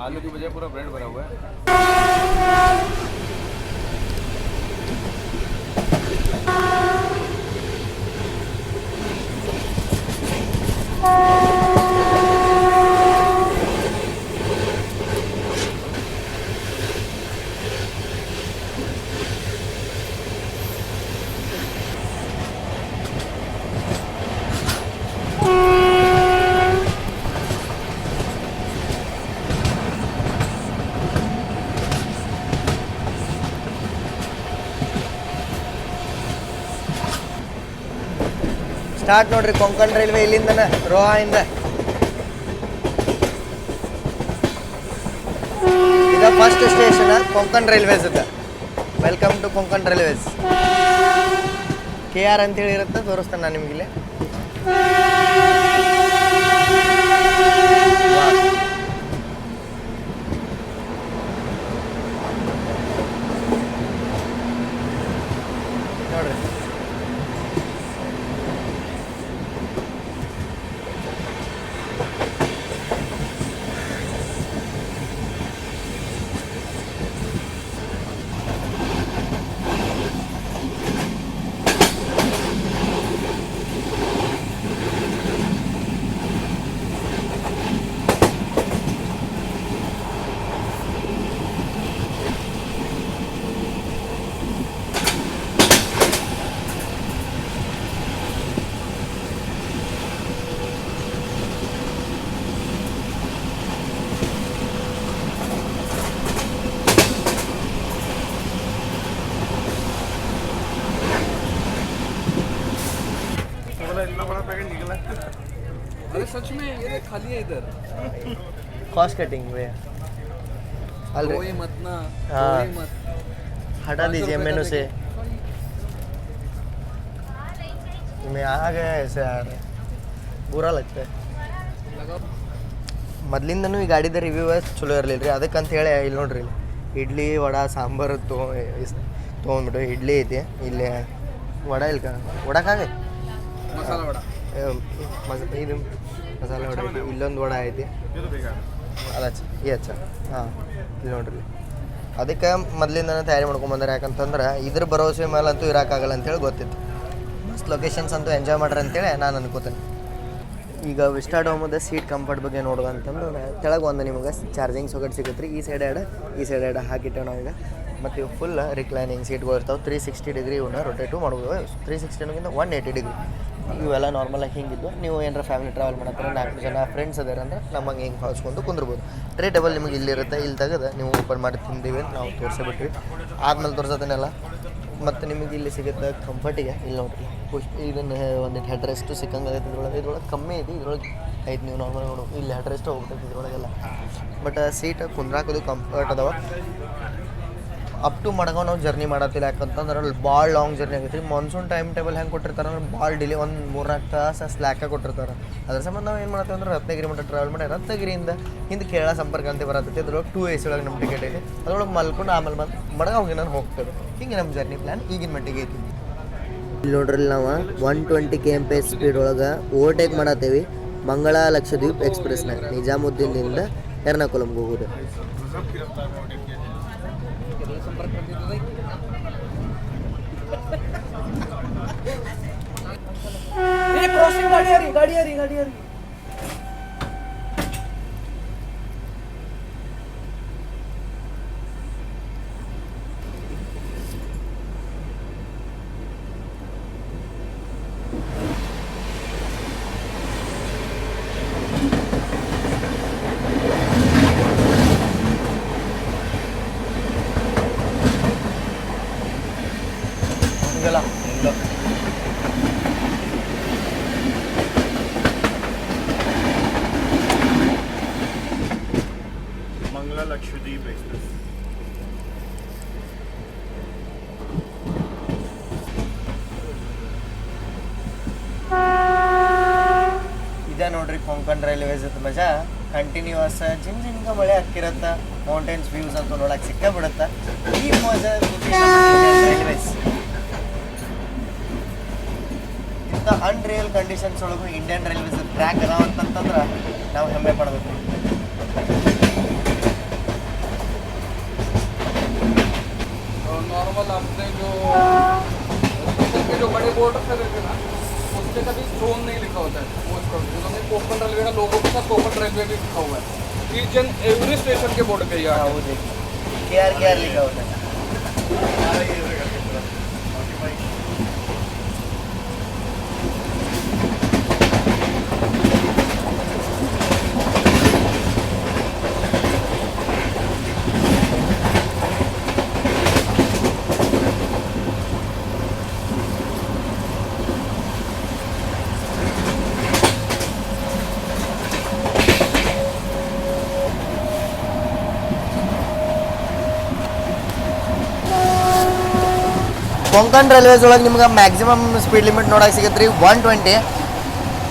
आलू की बजाय पूरा ब्रेड भरा हुआ है. ಸ್ಟಾರ್ಟ್ ನೋಡ್ರಿ ಕೊಂಕಣ್ ರೈಲ್ವೆ ಇಲ್ಲಿಂದನ ರೋಹಾಯಿಂದ. ಈಗ ಫಸ್ಟ್ ಸ್ಟೇಷನ್ ಕೊಂಕಣ್ ರೈಲ್ವೇಸ್ ಇದೆ. Welcome to Konkan railways. KR ಅಂತೇಳಿ ಇರುತ್ತೆ, ತೋರಿಸ್ತಾನೆ ನಾನು ನಿಮಗಿಲ್ಲಿ. ನೋಡ್ರಿ अरे सच में ये खाली है इधर. कॉस्ट कटिंग वे कोई मत ना, हाँ। कोई मत हटा दीजिए मेनू से. मैं आ गया ऐसे यार, बुरा लगता है. ಮೊದಲಿಂದನೂ ಈ ಗಾಡಿದ ರಿವ್ಯೂ ಚಲೋ ಇರಲಿಲ್ಲ ರೀ. ಅದಕ್ಕಂತ ಹೇಳಿ ಇಲ್ಲಿ ನೋಡ್ರಿ, ಇಲ್ಲಿ ಇಡ್ಲಿ ವಡಾ ಸಾಂಬಾರು ತೊಗೊಂಡ್ಬಿಟ್ಟು ಇಡ್ಲಿ ಐತಿ ಇಲ್ಲಿ. ವಡ ಇಲ್ಲ ವಡಕ್ಕಾಗ मसाला वड़ा ಇದು ಮಸಾಲೆ ವಡೆ ಐತಿ, ಇಲ್ಲೊಂದು ವಡೆ ಐತಿ, ಅದು ಹಾಂ ಇಲ್ಲಿ ನೋಡ್ರಿ. ಅದಕ್ಕೆ ಮೊದಲಿಂದನೇ ತಯಾರಿ ಮಾಡ್ಕೊಂಬಂದಾರೆ. ಯಾಕಂತಂದ್ರೆ ಇದ್ರ ಭರವಸೆ ಮೇಲಂತೂ ಇರೋಕ್ಕಾಗಲ್ಲ ಅಂತೇಳಿ ಗೊತ್ತಿತ್ತು. ಮಸ್ತ್ ಲೊಕೇಶನ್ಸ್ ಅಂತೂ ಎಂಜಾಯ್ ಮಾಡ್ರಿ ಅಂತೇಳಿ ನಾನು ಅನ್ಕೋತೇನೆ. ಈಗ ವಿಸ್ಟಾಡೋಮದ ಸೀಟ್ ಕಂಫರ್ಟ್ ಬಗ್ಗೆ ನೋಡುವಂತಂದ್ರೆ ಕೆಳಗೆ ಒಂದು ನಿಮಗೆ ಚಾರ್ಜಿಂಗ್ ಸಾಕೆಟ್ ಸಿಗುತ್ತೆ ರೀ. ಈ ಸೈಡ್ ಎರಡು ಹಾಕಿಟ್ಟೆ ನಾವೀಗ. ಮತ್ತು ಇವು ಫುಲ್ ರಿಕ್ಲೈನಿಂಗ್ ಸೀಟ್ಗಳು ಇರ್ತಾವೆ. 360 ಡಿಗ್ರಿ ಇವನ್ನ ರೊಟೇಟು ಮಾಡ್ಬೋದು. 360 180 ಡಿಗ್ರಿ ಇವೆಲ್ಲ ನಾರ್ಮಲಾಗಿ ಹಿಂಗಿದ್ದು. ನೀವು ಏನಾರ ಫ್ಯಾಮಿಲಿ ಟ್ರಾವೆಲ್ ಮಾಡತ್ತಾರೆ, 4 ಜನ ಫ್ರೆಂಡ್ಸ್ ಅದಾರ ಅಂದ್ರೆ ನಮಗೆ ಹಿಂಗೆ ಹಾಸ್ಕೊಂಡು ಕುಂದ್ರಬೋದು. ಟ್ರೇ ಟೇಬಲ್ ನಿಮಗೆ ಇಲ್ಲಿರುತ್ತೆ, ಇಲ್ಲಿ ತೆಗೆದು ನೀವು ಓಪನ್ ಮಾಡಿ ತಿಂದೀವಿ ನಾವು ತೋರಿಸಿಬಿಟ್ವಿ. ಆದ್ಮೇಲೆ ತೋರಿಸೋದನ್ನೆಲ್ಲ ಮತ್ತು ನಿಮಗೆ ಇಲ್ಲಿ ಸಿಗುತ್ತೆ ಕಂಫರ್ಟಿಗೆ. ಇಲ್ಲಿ ನೋಡಿರಿ ಇದನ್ನು ಒಂದಿಟ್ಟು ಹೆಡ್ ರೆಸ್ಟು ಸಿಕ್ಕಂಗಾಗೈತೆ. ಇದ್ರೊಳಗೆ ಕಮ್ಮಿ ಐತಿ, ಇದ್ರೊಳಗೆ ಐತೆ. ನೀವು ನಾರ್ಮಲ್ ನೋಡು ಇಲ್ಲಿ ಹೆಡ್ ರೆಸ್ಟು ಹೋಗ್ತೈತೆ ಇದ್ರೊಳಗೆಲ್ಲ. ಬಟ್ ಸೀಟ್ ಕುಂದ್ರಾಕೋದು ಕಂಫರ್ಟ್ ಅದಾವ. ಅಪ್ ಟು ಮಡ್ಗಾಂವ್ ನಾವು ಜರ್ನಿ ಮಾಡತ್ತಿಲ್ಲ. ಯಾಕಂತಂದ್ರೆ ಅಲ್ಲಿ ಭಾಳ ಲಾಂಗ್ ಜರ್ನಿ ಆಗೈತೆ ರೀ. ಮಾನ್ಸೂನ್ ಟೈಮ್ ಟೇಬಲ್ ಹೆಂಗೆ ಕೊಟ್ಟಿರ್ತಾರೆ ಅಂದ್ರೆ ಭಾಳ ಡಿಲೇ, ಒಂದು 3-4 ತಾಸು ಸ್ಲ್ಯಾಕಾಗಿ ಕೊಟ್ಟಿರ್ತಾರೆ. ಅದ್ರ ಸಂಬಂಧ ನಾವು ಏನು ಮಾಡ್ತೀವಿ ಅಂದ್ರೆ ರತ್ನಗಿರಿ ಮಟ್ಟ ಟ್ರಾವೆಲ್ ಮಾಡಿ ರತ್ನಗಿರಿಯಿಂದ ಹಿಂದೆ ಕೇರಳ ಸಂಪರ್ಕ ಅಂತ ಬರತ್ತೈತಿ. ಅದ್ರೊಳಗೆ 2 AC ಒಳಗೆ ನಮ್ಮ ಟಿಕೆಟ್ ಐತಿ. ಅದ್ರೊಳಗೆ ಮಲ್ಕೊಂಡು ಆಮೇಲೆ ಮಡ್ಗಾಂವ್ಗೆ ನಾನು ಹೋಗ್ತೇವೆ. ಹಿಂಗೆ ನಮ್ಮ ಜರ್ನಿ ಪ್ಲ್ಯಾನ್ ಈಗಿನ ಮಟ್ಟಿಗೆ ಐತಿ. ಇಲ್ಲಿ ನೋಡ್ರಿ ನಾವು 120 km/h ಸ್ಪೀಡ್ ಒಳಗೆ ಓವರ್ಟೇಕ್ ಮಾಡತ್ತೇವಿ ಮಂಗಳ ಲಕ್ಷದ್ವೀಪ್ ಎಕ್ಸ್ಪ್ರೆಸ್ನ. ನಿಜಾಮುದ್ದೀನ್ದಿಂದ ಎರ್ನಾಕುಲಮ್ಗೆ ಹೋಗೋದು. ಗಾಡಿ ಆ रही मंगला लक्षद्वीप एक्सप्रेस. ಇದೇ ನೋಡ್ರಿ ಕೊಂಕಣ್ ರೈಲ್ವೇಸ್ ಮಜಾ. ಕಂಟಿನ್ಯೂಸ್ ಜಿಂಜಿಂಗ ಮಳೆ ಹಾಕಿರತ್ತ, ಮೌಂಟೇನ್ಸ್ ವ್ಯೂಸ್ ಅಂತ ನೋಡಕ್ಕೆ ಸಿಕ್ಕಾಬಿಡುತ್ತೆ. ಈ ಮಜಾ ರೈಲ್ವೇಸ್. ಇಂಥ ಅನ್ರಿಯಲ್ ಕಂಡೀಷನ್ಸ್ ಒಳಗೂ ಇಂಡಿಯನ್ ರೈಲ್ವೇಸ್ ಟ್ರ್ಯಾಕ್ ಅದಾವ ಅಂತಂತಂದ್ರೆ ನಾವು ಹೆಮ್ಮೆ ಪಡಬೇಕು. नॉर्मल आपने जो बड़े बोर्ड से रहते ना, उससे कभी जोन नहीं लिखा होता है. उन्होंने कोकण रेलवे का लोगो के साथ कोकण रेलवे भी लिखा हुआ है. ईच एंड एवरी स्टेशन के बोर्ड पे ही हाँ वो देखिए KR लिखा होता है. ಕೊಂಕಣ್ ರೈಲ್ವೇಸ್ ಒಳಗೆ ನಿಮ್ಗೆ ಮ್ಯಾಕ್ಸಿಮಮ್ ಸ್ಪೀಡ್ ಲಿಮಿಟ್ ನೋಡಕ್ಕೆ ಸಿಗುತ್ತೆ ರೀ 120.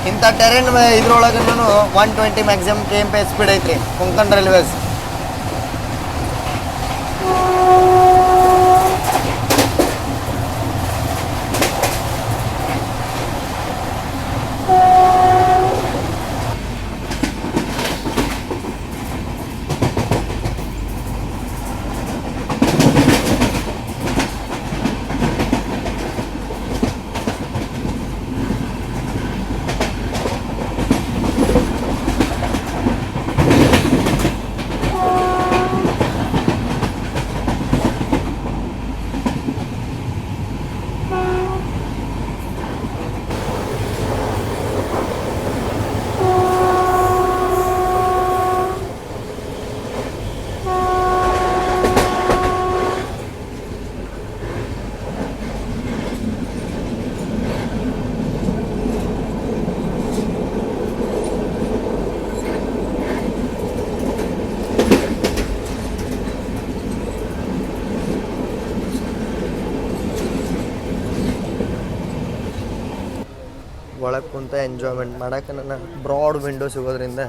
ಇಂಥ ಟೆರೇನ್ ಇದ್ರೊಳಗೆ 120 ಮ್ಯಾಕ್ಸಿಮಮ್ km/h ಸ್ಪೀಡ್ ಐತ್ರಿ ಕೊಂಕಣ್ ರೈಲ್ವೇಸ್. ಒಳಗೆ ಕುಂತ ಎಂಜಾಯ್ಮೆಂಟ್ ಮಾಡೋಕೆ ನನ್ನ ಬ್ರಾಡ್ ವಿಂಡೋ ಸಿಗೋದ್ರಿಂದ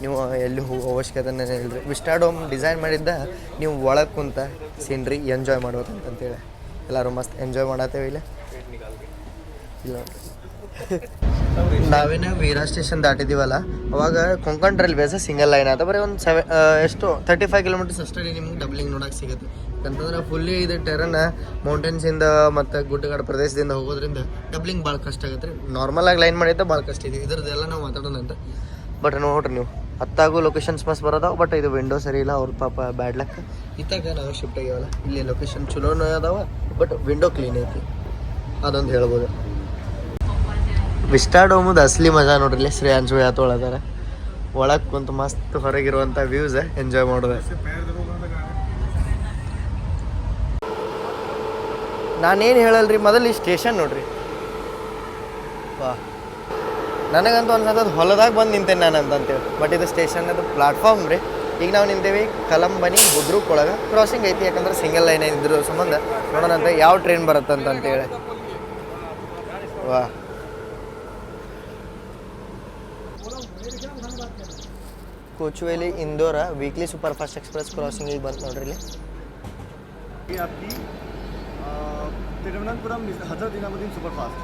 ನೀವು ಎಲ್ಲಿ ಹೋಗೋ ಅವಶ್ಯಕತೆನೇ ಇಲ್ಲರಿ. ವಿಸ್ಟಾಡೋಮ್ ಡಿಸೈನ್ ಮಾಡಿದ್ದ ನೀವು ಒಳಗೆ ಕುಂತ ಸೀನ್ರಿ ಎಂಜಾಯ್ ಮಾಡ್ಬೇಕಂತೇಳಿ ಎಲ್ಲರೂ ಮಸ್ತ್ ಎಂಜಾಯ್ ಮಾಡತ್ತೇವೆ. ಇಲ್ಲ ನೋಡ್ರಿ ನಾವೇನು ವೀರಾ ಸ್ಟೇಷನ್ ದಾಟಿದ್ದೀವಲ್ಲ ಅವಾಗ ಕೊಂಕಣ್ ರೈಲ್ವೇಸ್ ಸಿಂಗಲ್ ಲೈನ್ ಆತ ಬರೀ ಒಂದು ಎಷ್ಟು 35 ಕಿಲೋಮೀಟರ್ಸ್ ಅಷ್ಟೇ ನಿಮ್ಗೆ ಡಬ್ಲಿಂಗ್ ನೋಡಕ್ಕೆ ಸಿಗುತ್ತೆ ಯಾಕಂತಂದ್ರೆ ಫುಲ್ಲಿ ಇದು ಟೆರನ್ ಮೌಂಟೇನ್ಸಿಂದ ಮತ್ತು ಗುಡ್ಡಗಾಡು ಪ್ರದೇಶದಿಂದ ಹೋಗೋದ್ರಿಂದ ಡಬ್ಲಿಂಗ್ ಭಾಳ ಕಷ್ಟ ಆಗುತ್ತೆ ರೀ ನಾರ್ಮಲಾಗಿ ಲೈನ್ ಮಾಡಿದ್ದೆ ಭಾಳ ಕಷ್ಟ ಇದೆ ಇದ್ರದ್ದೆಲ್ಲ ನಾವು ಮಾತಾಡೋಣ ಅಂತ ಬಟ್ ನೋಡ್ರಿ ನೀವು ಹತ್ತಾಗೂ ಲೊಕೇಶನ್ಸ್ ಮಸ್ ಬರೋದಾವ ಬಟ್ ಇದು ವಿಂಡೋ ಸರಿ ಇಲ್ಲ ಅವ್ರ ಪಾಪ ಬ್ಯಾಡ್ ಲಕ್ ಇತ್ತಾಗ ನಾವು ಶಿಫ್ಟ್ ಆಗ್ಯಾವಲ್ಲ ಇಲ್ಲಿ ಲೊಕೇಶನ್ ಚಲೋನೂ ಅದಾವ ಬಟ್ ವಿಂಡೋ ಕ್ಲೀನ್ ಐತಿ ಅದೊಂದು ಹೇಳ್ಬೋದು ವಿಸ್ಟಾಡೋಮುದು ಅಸಲಿ ಮಜಾ ನೋಡ್ರಿ ಇಲ್ಲಿ ಶ್ರೇಯಾಂಶು ಯಾತೊಳದಾರ ಒಳಗೆ ಕುಂತು ಮಸ್ತ್ ಹೊರಗಿರುವಂಥ ವ್ಯೂಸ್ ಎಂಜಾಯ್ ಮಾಡೋದು ನಾನೇನು ಹೇಳಲ್ರಿ ಮೊದಲು ಈ ಸ್ಟೇಷನ್ ನೋಡ್ರಿ ವಾ ನನಗಂತೂ ಅನ್ಸತ್ತದು ಹೊಲದಾಗ ಬಂದು ನಿಂತೇನೆ ನಾನು ಅಂತಂತೇಳಿ ಬಟ್ ಇದು ಸ್ಟೇಷನ್ ಅದು ಪ್ಲಾಟ್ಫಾರ್ಮ್ ರೀ ಈಗ ನಾವು ನಿಂತೇವಿ ಕಲಂಬನಿ ಬುದ್ರೂಕ್ ಒಳಗೆ ಕ್ರಾಸಿಂಗ್ ಐತಿ ಯಾಕಂದ್ರೆ ಸಿಂಗಲ್ ಲೈನ್ ಇದ್ರ ಸಂಬಂಧ ನೋಡೋಣ ಅಂತ ಯಾವ ಟ್ರೈನ್ ಬರುತ್ತಂತೇಳಿ ವಾ Kochuveli Indore weekly superfast express crossing ಈಗ ಬಂತು ನೋಡ್ರಿ ಇಲ್ಲಿ ये आपकी तिरुवनंतपुरम हजरत निजामुद्दीन सुपरफास्ट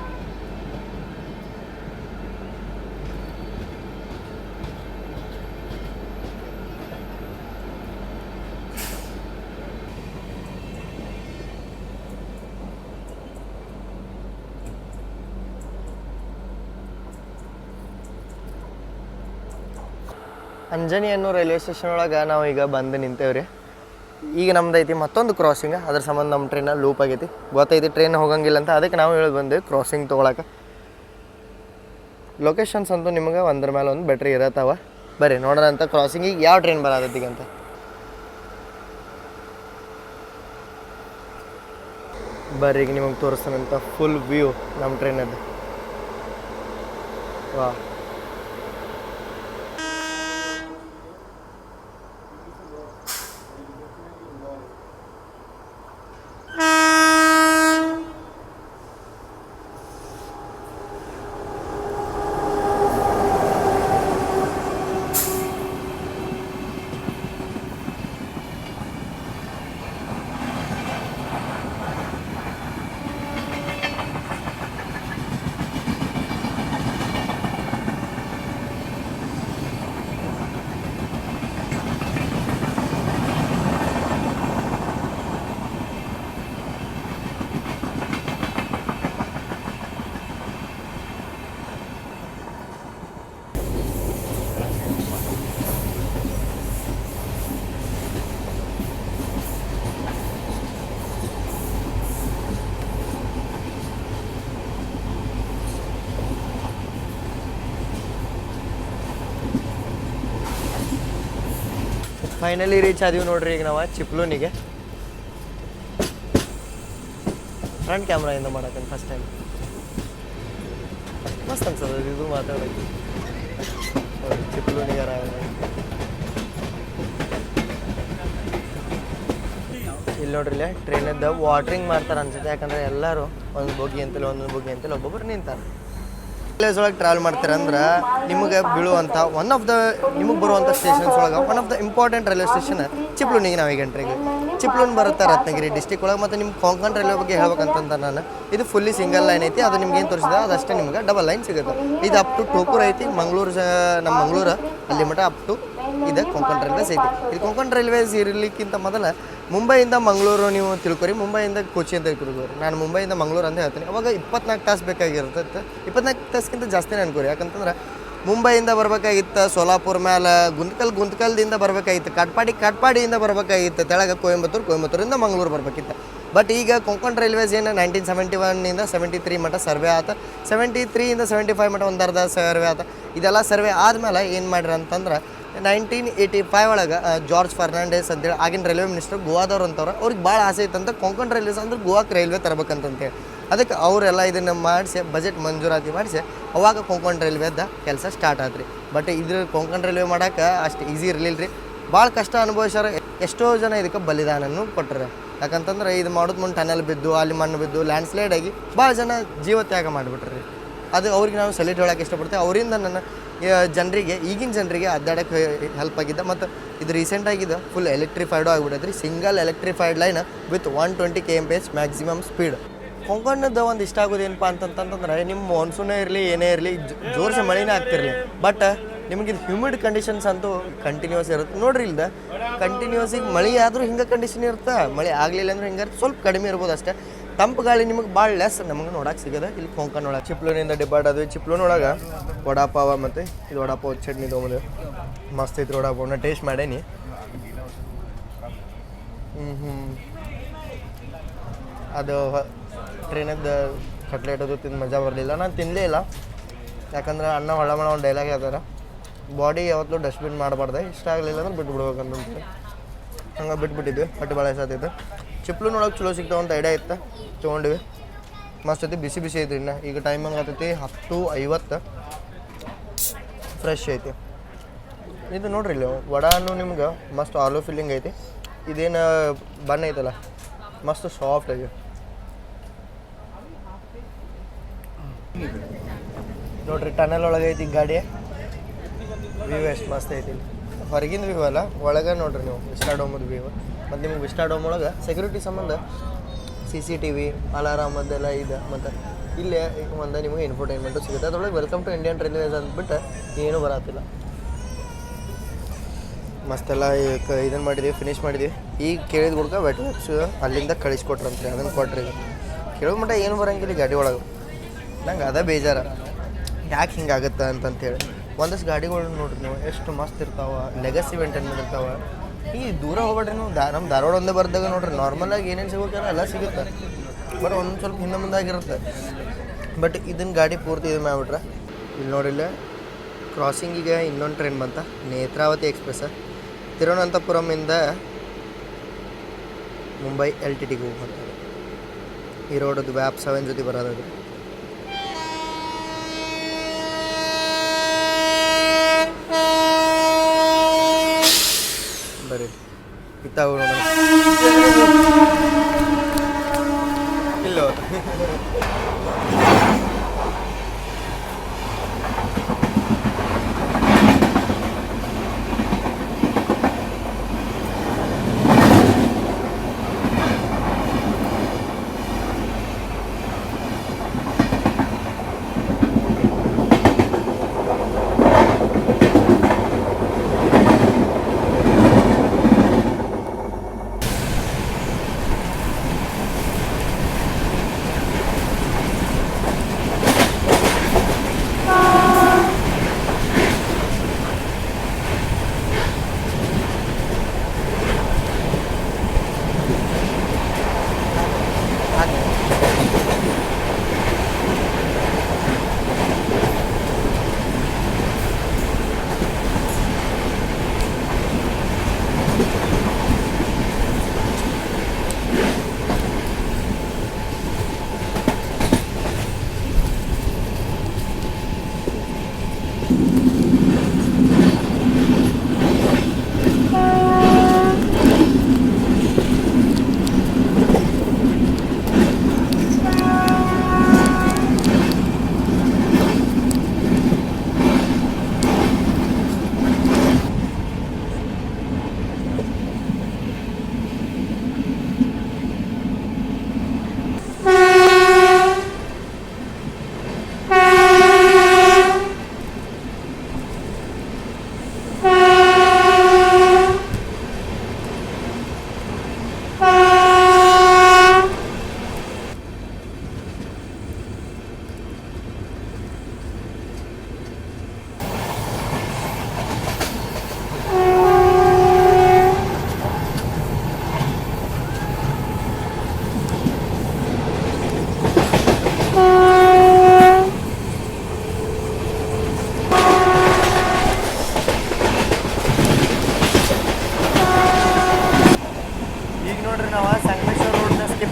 ಅಂಜನಿ ಅನ್ನೋ ರೈಲ್ವೆ ಸ್ಟೇಷನ್ ಒಳಗೆ ನಾವು ಈಗ ಬಂದು ನಿಂತೇವ್ರಿ ಈಗ ನಮ್ದು ಐತಿ ಮತ್ತೊಂದು ಕ್ರಾಸಿಂಗ್ ಅದ್ರ ಸಂಬಂಧ ನಮ್ಮ ಟ್ರೈನ ಲೂಪ್ ಆಗೈತಿ ಗೊತ್ತೈತಿ ಟ್ರೈನ್ ಹೋಗಂಗಿಲ್ಲ ಅಂತ ಅದಕ್ಕೆ ನಾವು ಹೇಳಿ ಬಂದು ಕ್ರಾಸಿಂಗ್ ತೊಗೊಳಕ್ಕೆ ಲೊಕೇಶನ್ಸ್ ಅಂತೂ ನಿಮಗೆ ಒಂದ್ರ ಮೇಲೆ ಒಂದು ಬೆಟ್ರಿ ಇರತ್ತವ ಬರ್ರಿ ನೋಡೋಣ ಅಂತ ಕ್ರಾಸಿಂಗಿಗೆ ಯಾವ ಟ್ರೈನ್ ಬರತ್ತೈತಿ ಅಂತ ಬರ್ರಿ ಈಗ ನಿಮಗೆ ತೋರಿಸ್ತಾನಂತ ಫುಲ್ ವ್ಯೂ ನಮ್ಮ ಟ್ರೈನದ್ದು ವಾ ಫೈನಲಿ ರೀಚ್ ಆದೀವಿ ನೋಡ್ರಿ ಈಗ ನಾವು ಚಿಪ್ಲೂನಿಗೆ ಫ್ರಂಟ್ ಕ್ಯಾಮ್ರಾಯಿಂದ ಮಾಡಕ್ಕೆ ಫಸ್ಟ್ ಟೈಮ್ ಮಸ್ತ್ ಅನ್ಸದ ಇದು ಮಾತಾಡೋದು ಚಿಪ್ಲೂನಿಗೆ ಇಲ್ಲಿ ನೋಡ್ರಿ ಇಲ್ಲೇ ಟ್ರೈನದ್ದು ವಾಟ್ರಿಂಗ್ ಮಾಡ್ತಾರೆ ಅನ್ಸುತ್ತೆ ಯಾಕಂದ್ರೆ ಎಲ್ಲರೂ ಒಂದು ಬೋಗಿ ಅಂತೇಳಿ ಒಂದೊಂದು ಬೋಗಿ ಅಂತೇಳಿ ಒಬ್ಬೊಬ್ರು ನಿಂತಾರೆ ಪ್ಲೇಸ್ ಒಳಗೆ ಟ್ರಾವೆಲ್ ಮಾಡ್ತೀರಂದ್ರೆ ನಿಮಗೆ ಬೀಳುವಂಥ ಒನ್ ಆಫ್ ದ ನಿಮಗೆ ಬರುವಂಥ ಸ್ಟೇಷನ್ಸ್ ಒಳಗೆ one of the important railway station ಚಿಪ್ಲೂನಿಗೆ ನಾವು ಈಗ ಎಂಟ್ರಿಗೆ ಚಿಪ್ಲೂನ್ ಬರುತ್ತೆ ರತ್ನಗಿರಿ ಡಿಸ್ಟಿಕ್ ಒಳಗೆ ಮತ್ತು ನಿಮ್ಮ ಕೊಂಕಣ್ ರೈಲ್ವೆ ಬಗ್ಗೆ ಹೇಳ್ಬೇಕಂತಂತ ನಾನು ಇದು ಫುಲ್ಲಿ ಸಿಂಗಲ್ ಲೈನ್ ಐತಿ ಅದು ನಿಮ್ಗೆ ಏನು ತೋರಿಸಿದೆ ಅದಷ್ಟೇ ನಿಮ್ಗೆ ಡಬಲ್ ಲೈನ್ ಸಿಗುತ್ತೆ ಇದು ಅಪ್ ಟು ಟೋಕೂರ್ ಐತಿ ಮಂಗಳೂರು ನಮ್ಮ ಮಂಗಳೂರು ಅಲ್ಲಿ ಮಟ್ಟ ಅಪ್ ಟು ಇದು ಕೊಂಕಣ್ ರೈಲ್ವೇಸ್ ಐತಿ ಇದು ಕೊಂಕಣ್ ರೈಲ್ವೇಸ್ ಇರಲಿಕ್ಕಿಂತ ಮೊದಲ ಮುಂಬೈಯಿಂದ ಮಂಗಳೂರು ನೀವು ತಿಳ್ಕೊರಿ ಮುಂಬೈಯಿಂದ ಕೊಚ್ಚಿ ಅಂತ ತಿಳ್ಕೊರಿ ನಾನು ಮುಂಬೈಯಿಂದ ಮಂಗಳೂರು ಅಂತ ಹೇಳ್ತೀನಿ ಅವಾಗ 24 ತಾಸು ಬೇಕಾಗಿರುತ್ತೆ 24 ತಾಸಿಗಿಂತ ಜಾಸ್ತಿನೇ ಅನ್ಕೋರಿ ಯಾಕಂತಂದ್ರೆ ಮುಂಬೈಯಿಂದ ಬರ್ಬೇಕಾಗಿತ್ತು ಸೋಲಾಪುರ ಮೇಲೆ ಗುಂತ್ಕಲ್ದಿಂದ ಬರ್ಬೇಕಾಗಿತ್ತು ಕಾಟ್ಪಾಡಿಯಿಂದ ಬರ್ಬೇಕಾಗಿತ್ತು ತೆಳಗೆ ಕೊಯಂಬತ್ತೂರಿಂದ ಮಂಗಳೂರು ಬರ್ಬೇಕಿತ್ತು ಬಟ್ ಈಗ ಕೊಂಕಣ್ ರೈಲ್ವೇಸ್ ಏನು 1971 73 ಮಟ್ಟ ಸರ್ವೆ ಆತ 73 75 ಮಟ್ಟ ಒಂದು ಅರ್ಧ ಸರ್ವೆ ಆತ ಇದೆಲ್ಲ ಸರ್ವೆ ಆದಮೇಲೆ ಏನು ಮಾಡ್ರಿ ಅಂತಂದ್ರೆ 1985 ಒಳಗೆ ಜಾರ್ಜ್ ಫರ್ನಾಂಡಿಸ್ ಅಂತೇಳಿ ಆಗಿನ ರೈಲ್ವೆ ಮಿನಿಸ್ಟರ್ ಗೋವಾದವ್ರು ಅಂತವ್ರು ಅವ್ರಿಗೆ ಭಾಳ ಆಸೆ ಇತ್ತಂತ ಕೊಂಕಣ್ ರೈಲ್ವೇಸ್ ಅಂದ್ರೆ ಗೋವಾಕ್ಕೆ ರೈಲ್ವೆ ತರಬೇಕಂತಂತೇಳಿ ಅದಕ್ಕೆ ಅವರೆಲ್ಲ ಇದನ್ನು ಮಾಡಿಸಿ ಬಜೆಟ್ ಮಂಜೂರಾತಿ ಮಾಡಿಸಿ ಅವಾಗ ಕೊಂಕಣ್ ರೈಲ್ವೇದ ಕೆಲಸ ಸ್ಟಾರ್ಟ್ ಆತ್ರಿ ಬಟ್ ಇದ್ರ ಕೊಂಕಣ್ ರೈಲ್ವೆ ಮಾಡೋಕೆ ಅಷ್ಟು ಈಸಿ ಇರಲಿಲ್ಲ ರೀ ಭಾಳ ಕಷ್ಟ ಅನುಭವಿಸ್ಯಾರ ಎಷ್ಟೋ ಜನ ಇದಕ್ಕೆ ಬಲಿದಾನನೂ ಕೊಟ್ಟರೆ ಯಾಕಂತಂದ್ರೆ ಇದು ಮಾಡೋದು ಮುಂದೆ ಟನಲ್ ಬಿದ್ದು ಅಲ್ಲಿ ಮಣ್ಣು ಬಿದ್ದು ಲ್ಯಾಂಡ್ ಸ್ಲೈಡ್ ಆಗಿ ಭಾಳ ಜನ ಜೀವತ್ಯಾಗ ಮಾಡಿಬಿಟ್ರಿ ಅದು ಅವ್ರಿಗೆ ನಾವು ಸೆಲೆಕ್ಟ್ ಹೇಳೋಕೆ ಇಷ್ಟಪಡ್ತೇವೆ ಅವರಿಂದ ನನ್ನ ಜನರಿಗೆ ಈಗಿನ ಜನರಿಗೆ ಅಡ್ಡಾಡಕ್ಕೆ ಹೆಲ್ಪ್ ಆಗಿದ್ದ ಮತ್ತು ಇದು ರೀಸೆಂಟಾಗಿದೆ ಫುಲ್ ಎಲೆಕ್ಟ್ರಿಫೈಡು ಆಗಿಬಿಟ್ಟೈತೆ ರೀ single electrified line with 120 km/h maximum speed ಕೊಂಕಣ್ಣದ ಒಂದು ಇಷ್ಟ ಆಗೋದೇನಪ್ಪ ಅಂತಂತಂದ್ರೆ ನಿಮ್ಮ ಮಾನ್ಸೂನೇ ಇರಲಿ ಏನೇ ಇರಲಿ ಜೋರ್ಸೆ ಮಳೆನೇ ಆಗ್ತಿರಲಿ ಬಟ್ ನಿಮಗೆ ಇದು ಹ್ಯೂಮಿಡ್ ಕಂಡೀಷನ್ಸ್ ಅಂತೂ ಕಂಟಿನ್ಯೂಸ್ ಇರುತ್ತೆ ನೋಡ್ರಿ ಇಲ್ದ ಕಂಟಿನ್ಯೂಸ್ ಈಗ ಮಳೆ ಆದರೂ ಹಿಂಗೆ ಕಂಡೀಷನ್ ಇರುತ್ತೆ ಮಳೆ ಆಗಲಿಲ್ಲ ಅಂದ್ರೆ ಹಿಂಗೆ ಸ್ವಲ್ಪ ಕಡಿಮೆ ಇರ್ಬೋದು ಅಷ್ಟೇ ತಂಪು ಗಾಳಿ ನಿಮಗೆ ಭಾಳ ಲೆಸ್ ನಮಗೆ ನೋಡಕ್ಕೆ ಸಿಗೋದು ಇಲ್ಲಿ ಕೊಂಕಣ್ ಒಳಗೆ ಚಿಪ್ಲೂನಿಂದ ಡಿಪಾರ್ಟ್ ಆದ್ವಿ ಚಿಪ್ಲೂನೊಳಗೆ ವಡಾಪಾವ ಮತ್ತು ಇದು ವಡಾಪಾವ್ ಚಟ್ನಿ ತೊಗೊಂಡು ಮಸ್ತ್ ಐತ್ರಿ ವಡಾಪಾವನ್ನ ಟೇಸ್ಟ್ ಮಾಡೇನಿ ಅದು ಟ್ರೈನದ್ದು ಕಟ್ಲೆಟ್ ಅದು ತಿಂದು ಮಜಾ ಬರಲಿಲ್ಲ ನಾನು ತಿನ್ನಲೇ ಇಲ್ಲ ಯಾಕಂದ್ರೆ ಅಣ್ಣ ಹೊಳ ಮಾಡೋ ಒಂದು ಡೈಲಾಗ್ ಹೇಳ್ತಾರೆ ಬಾಡಿ ಯಾವತ್ತೂ ಡಸ್ಟ್ಬಿನ್ ಮಾಡಬಾರ್ದೆ ಇಷ್ಟ ಆಗಲಿಲ್ಲ ಅಂದ್ರೆ ಬಿಟ್ಬಿಡ್ಬೇಕಂತ ಹಂಗೆ ಬಿಟ್ಬಿಟ್ಟಿದ್ವಿ ಹೊಟ್ಟೆ ಭಾಳ ಸಾತೈತೆ ಚಿಪ್ಲೂನೊಳಗೆ ಚಲೋ ಸಿಗ್ತಾವ ಅಂತ ಐಡಿಯಾ ಇತ್ತು ತೊಗೊಂಡ್ವಿ ಮಸ್ತ್ ಐತಿ ಬಿಸಿ ಬಿಸಿ ಐತಿ ಇನ್ನು ಈಗ ಟೈಮ್ ಹಂಗೆ ಆಗ್ತೈತಿ 10:50 ಫ್ರೆಶ್ ಐತಿ ಇದು ನೋಡ್ರಿ ಇಲ್ಲಿ ವಡಾನು ನಿಮ್ಗೆ ಮಸ್ತ್ ಆಲೂ ಫಿಲ್ಲಿಂಗ್ ಐತಿ ಇದೇನು ಬನ್ ಐತಲ್ಲ ಮಸ್ತ್ ಸಾಫ್ಟ್ ಆಗಿ ನೋಡ್ರಿ ಟನಲ್ ಒಳಗೆ ಐತಿ ಗಾಡಿ ವ್ಯೂ ಎಷ್ಟು ಮಸ್ತ್ ಐತಿ ಹೊರಗಿಂದ ವ್ಯೂ ಅಲ್ಲ ಒಳಗೆ ನೋಡ್ರಿ ನೀವು ವಿಸ್ಟಾಡೋಮದ ವ್ಯೂ ಮತ್ತು ನಿಮ್ಗೆ ವಿಸ್ಟಾಡೋಮ್ ಒಳಗೆ ಸೆಕ್ಯೂರಿಟಿ ಸಂಬಂಧ CCTV ಅಲಾರಾಮ್ ಅದೆಲ್ಲ ಇದೆ ಮತ್ತು ಇಲ್ಲೇ ಒಂದು ನಿಮಗೆ ಇನ್ಫೋಟೈನ್ಮೆಂಟು ಸಿಗುತ್ತೆ ಅದ್ರೊಳಗೆ ವೆಲ್ಕಮ್ ಟು ಇಂಡಿಯನ್ ರೈಲ್ವೇಸ್ ಅಂದ್ಬಿಟ್ಟು ಏನೂ ಬರತ್ತಿಲ್ಲ ಮಸ್ತೆಲ್ಲ ಇದನ್ನು ಮಾಡಿದ್ವಿ ಫಿನಿಶ್ ಮಾಡಿದ್ವಿ ಈಗ ಕೇಳಿದ ಹುಡ್ಕ ವೆಟ್ ವರ್ಕ್ಸ್ ಅಲ್ಲಿಂದ ಕಳಿಸ್ಕೊಟ್ರಂತ್ರಿ ಅದನ್ನು ಕೊಟ್ರಿ ಕೇಳೋ ಮಟ್ಟ ಏನು ಬರೋಂಗಿಲ್ಲ ಗಾಡಿ ಒಳಗೆ ನಂಗೆ ಅದೇ ಬೇಜಾರ ಯಾಕೆ ಹಿಂಗಾಗುತ್ತೆ ಅಂತಂತೇಳಿ ಒಂದಷ್ಟು ಗಾಡಿಗಳು ನೋಡ್ರಿ ನೀವು ಎಷ್ಟು ಮಸ್ತ್ ಇರ್ತಾವೆ ಲೆಗಸಿ ಮೇಂಟೈನ್ ಮಾಡಿರ್ತಾವೆ ಈ ದೂರ ಹೋಗ್ಬೇಡ್ರಿ ನೀವು ನಮ್ಮ ಧಾರವಾಡ ಒಂದೇ ಬರ್ದಾಗ ನೋಡ್ರಿ ನಾರ್ಮಲಾಗಿ ಏನೇನು ಸಿಗೋಕ್ಕೆಲ್ಲ ಎಲ್ಲ ಸಿಗುತ್ತೆ ಬಟ್ ಒಂದು ಸ್ವಲ್ಪ ಹಿಂದೆ ಮುಂದೆ ಆಗಿರುತ್ತೆ ಬಟ್ ಇದನ್ನ ಗಾಡಿ ಪೂರ್ತಿ ಇದು ಮಾಡಿಬಿಟ್ರೆ ಇಲ್ಲಿ ನೋಡಿಲ್ಲ ಕ್ರಾಸಿಂಗಿಗೆ ಇನ್ನೊಂದು ಟ್ರೈನ್ ಬಂತ ನೇತ್ರಾವತಿ ಎಕ್ಸ್ಪ್ರೆಸ್ ತಿರುವನಂತಪುರಮಿಂದ ಮುಂಬೈ LTTಗೆ ಹೋಗ್ತಾರೆ ಈ ರೋಡದು ವ್ಯಾಪ್ 7 ಜೊತೆ ಬರೋದು ಬರೀ ಇತ್ತಾವ ಇಲ್ಲೋ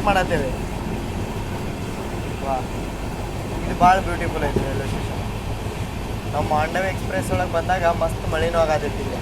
ಮಾಡತ್ತೇವೆ ವಾ ಇದು ಭಾಳ ಬ್ಯೂಟಿಫುಲ್ ಐತಿ ರೈಲ್ವೆ ಸ್ಟೇಷನ್ ನಾವು ಮಾಂಡವಿ ಎಕ್ಸ್ಪ್ರೆಸ್ ಒಳಗೆ ಬಂದಾಗ ಮಸ್ತ್ ಮಳೆನೂ ಆಗತೈತಿ ಇಲ್ಲಿ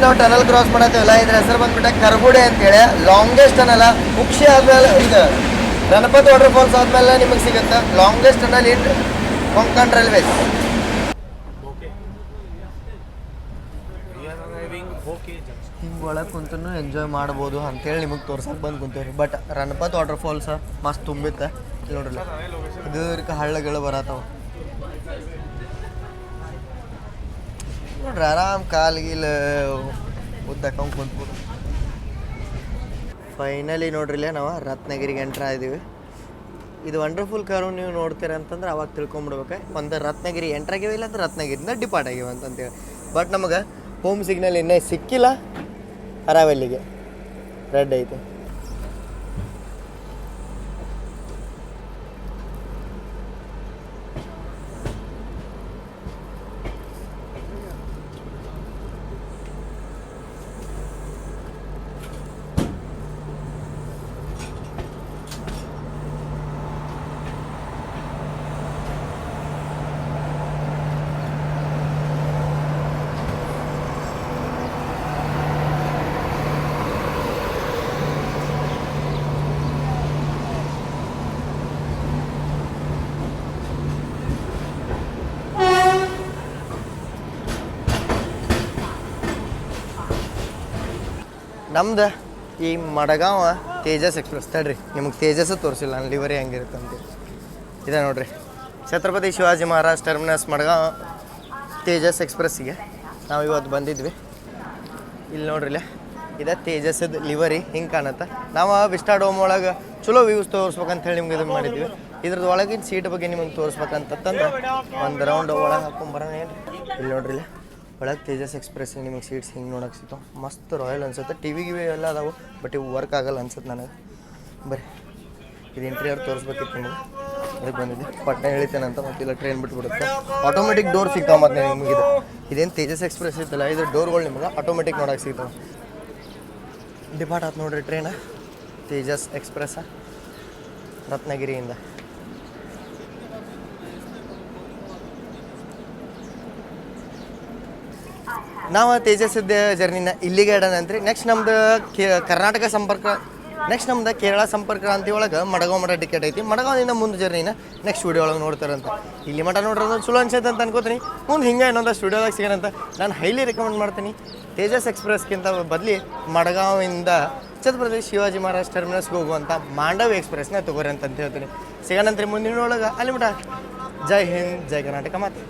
ನಾವು ಟನಲ್ ಕ್ರಾಸ್ ಮಾಡತ್ತೇವಲ್ಲ ಇದ್ರ ಹೆಸರು ಬಂದ್ಬಿಟ್ಟು ಕರ್ಗುಡೆ ಅಂತೇಳಿ ಲಾಂಗೆಸ್ಟ್ ಟನಲ್ ಮುಖ್ಯ ಆದ್ಮೇಲೆ ಇದು ಗಣಪತಿ ವಾಟರ್ ಫಾಲ್ಸ್ ಆದ್ಮೇಲೆ ನಿಮಗೆ ಸಿಗುತ್ತೆ ಲಾಂಗೆಸ್ಟ್ ಟನಲ್ ಇನ್ ಕೊಂಕಣ್ ರೈಲ್ವೇಸ್. ಹಿಂಗೆ ಒಳಗೆ ಕುಂತು ಎಂಜಾಯ್ ಮಾಡ್ಬೋದು ಅಂತೇಳಿ ನಿಮಗೆ ತೋರ್ಸಕ್ಕೆ ಬಂದು ಕುಂತೀವ್ರಿ. ಬಟ್ ರಣಪತ್ ವಾಟರ್ ಫಾಲ್ಸ್ ಮಸ್ತ್ ತುಂಬಿತ್ತೆ ಇಲ್ಲಿ ನೋಡ್ರಲ್ಲ, ಇದಕ್ಕೆ ಹಳ್ಳಗಳು ಬರತ್ತವ ನೋಡ್ರಿ. ಆರಾಮ್ ಕಾಲ್ಗಿಲ್ಲ ಉದ್ದಕ್ಕಂಗೆ ಕುಂತ್ಬಿಡು. ಫೈನಲಿ ನೋಡ್ರಿಲ್ಲ ನಾವು ರತ್ನಗಿರಿಗೆ ಎಂಟ್ರ್ ಆಗಿದ್ದೀವಿ. ಇದು ವಂಡರ್ಫುಲ್ ಕಾರು ನೀವು ನೋಡ್ತೀರ ಅಂತಂದ್ರೆ ಅವಾಗ ತಿಳ್ಕೊಂಬಿಡ್ಬೇಕು ಒಂದು ರತ್ನಗಿರಿ ಎಂಟ್ರ್ ಆಗಿವೆ ಇಲ್ಲ ಅಂದ್ರೆ ರತ್ನಗಿರಿಯಿಂದ ಡಿಪಾರ್ಟ್ ಆಗಿವೆ ಅಂತಂತೇಳಿ. ಬಟ್ ನಮಗೆ ಹೋಮ್ ಸಿಗ್ನಲ್ ಇನ್ನೇ ಸಿಕ್ಕಿಲ್ಲ. ಅರಾವಲ್ಲಿಗೆ ರೆಡ್ ಐತೆ. ನಮ್ದು ಈ ಮಡಗಾಂವ ತೇಜಸ್ ಎಕ್ಸ್ಪ್ರೆಸ್ ತಡ್ರಿ ನಿಮಗೆ ತೇಜಸ್ ತೋರಿಸಿಲ್ಲ ನಾನು ಲಿವರಿ ಹೆಂಗಿರುತ್ತೆ ಅಂತೇಳಿ. ಇದೆ ನೋಡ್ರಿ ಛತ್ರಪತಿ ಶಿವಾಜಿ ಮಹಾರಾಜ್ ಟರ್ಮಿನಸ್ ಮಡಗಾಂವ್ ತೇಜಸ್ ಎಕ್ಸ್ಪ್ರೆಸ್ಸಿಗೆ ನಾವು ಇವತ್ತು ಬಂದಿದ್ವಿ. ಇಲ್ಲಿ ನೋಡ್ರಿಲ್ಲ ಇದೆ ತೇಜಸ್ಸದ ಲಿವರಿ ಹಿಂಗೆ ಕಾಣುತ್ತೆ. ನಾವು ವಿಸ್ಟಾಡೋಮ್ ಒಳಗೆ ಚಲೋ ವ್ಯೂಸ್ ತೋರಿಸ್ಬೇಕಂತ ಹೇಳಿ ನಿಮ್ಗೆ ಇದು ಮಾಡಿದ್ವಿ. ಇದ್ರದ್ದು ಒಳಗಿನ ಸೀಟ್ ಬಗ್ಗೆ ನಿಮಗೆ ತೋರಿಸ್ಬೇಕಂತಂದ್ರೆ ಒಂದು ರೌಂಡ್ ಒಳಗೆ ಹಾಕೊಂಬರೋಣ ಏನು. ಇಲ್ಲಿ ನೋಡ್ರಿಲ್ಲ ಒಳಗೆ ತೇಜಸ್ ಎಕ್ಸ್ಪ್ರೆಸ್ ನಿಮಗೆ ಸೀಟ್ಸ್ ಹಿಂಗೆ ನೋಡೋಕೆ ಸಿಗ್ತಾವೆ. ಮಸ್ತ್ ರಾಯಲ್ ಅನ್ಸುತ್ತೆ. ಟಿ ವಿ ಎಲ್ಲ ಅದಾವೆ ಬಟ್ ಇವು ವರ್ಕ್ ಆಗಲ್ಲ ಅನ್ಸುತ್ತೆ ನನಗೆ. ಬರ್ರಿ ಇದು ಇಂಟೀರಿಯರ್ ತೋರಿಸ್ಬೇಕಿತ್ತು ನಿಮಗೆ, ಅದಕ್ಕೆ ಬಂದಿದ್ದೆ. ಪಟ್ನೆ ಹೇಳಿತೇನಂತ ಮತ್ತೆ ಇಲ್ಲ ಟ್ರೈನ್ ಬಿಟ್ಬಿಡುತ್ತೆ. ಆಟೋಮೆಟಿಕ್ ಡೋರ್ ಸಿಗ್ತಾವೆ ಮತ್ತು ನಿಮಗೆ ಇದೇನು ತೇಜಸ್ ಎಕ್ಸ್ಪ್ರೆಸ್ ಇತ್ತಲ್ಲ ಇದ್ರ ಡೋರ್ಗಳು ನಿಮಗೆ ಆಟೋಮೆಟಿಕ್ ನೋಡೋಕೆ ಸಿಗ್ತಾವೆ. ಡಿಪಾರ್ಟ್ ಆಯ್ತು ನೋಡ್ರಿ ಟ್ರೈನ ತೇಜಸ್ ಎಕ್ಸ್ಪ್ರೆಸ್ಸ ರತ್ನಗಿರಿಯಿಂದ. ನಾವು ತೇಜಸ್ಸದ ಜರ್ನಿನ ಇಲ್ಲಿಗೆ ಇಡೋಣ ಅಂತ್ರಿ. ನೆಕ್ಸ್ಟ್ ನಮ್ದು ಕರ್ನಾಟಕ ಸಂಪರ್ಕ, ನೆಕ್ಸ್ಟ್ ನಮ್ದು ಕೇರಳ ಸಂಪರ್ಕ ಕ್ರಾಂತಿ ಒಳಗೆ ಮಡಗಾಂವ್ ಮಠ ಟಿಕೆಟ್ ಐತಿ. ಮಡಗಾಂವಿಂದ ಮುಂದೆ ಜರ್ನಿನ ನೆಕ್ಸ್ಟ್ ವೀಡಿಯೋ ಒಳಗೆ ನೋಡ್ತಾರಂತ. ಇಲ್ಲಿ ಮಠ ನೋಡ್ರಿ ಚಲೋ ಅನ್ಸೈತೆ ಅಂತ ಅನ್ಕೋತೀನಿ. ಮುಂದೆ ಹಿಂಗೆ ಇನ್ನೊಂದಷ್ಟು ವೀಡಿಯೋದಾಗ ಸಿಗೋಣಂತ ನಾನು ಹೈಲಿ ರೆಕಮೆಂಡ್ ಮಾಡ್ತೀನಿ. ತೇಜಸ್ ಎಕ್ಸ್ಪ್ರೆಸ್ಗಿಂತ ಬದಲಿ ಮಡಗಾಂವಿಂದ ಛತ್ರಪತಿ ಶಿವಾಜಿ ಮಹಾರಾಜ್ ಟರ್ಮಿನಸ್ಗೆ ಹೋಗುವಂಥ ಮಾಂಡವಿ ಎಕ್ಸ್ಪ್ರೆಸ್ನ ತೊಗೋರಿ ಅಂತ ಹೇಳ್ತೀನಿ. ಸಿಗೋಣಂತ್ರಿ ಮುಂದಿನ ಒಳಗೆ. ಅಲ್ಲಿ ಮಠ ಜೈ ಹಿಂದ್, ಜೈ ಕರ್ನಾಟಕ ಮಾತೆ.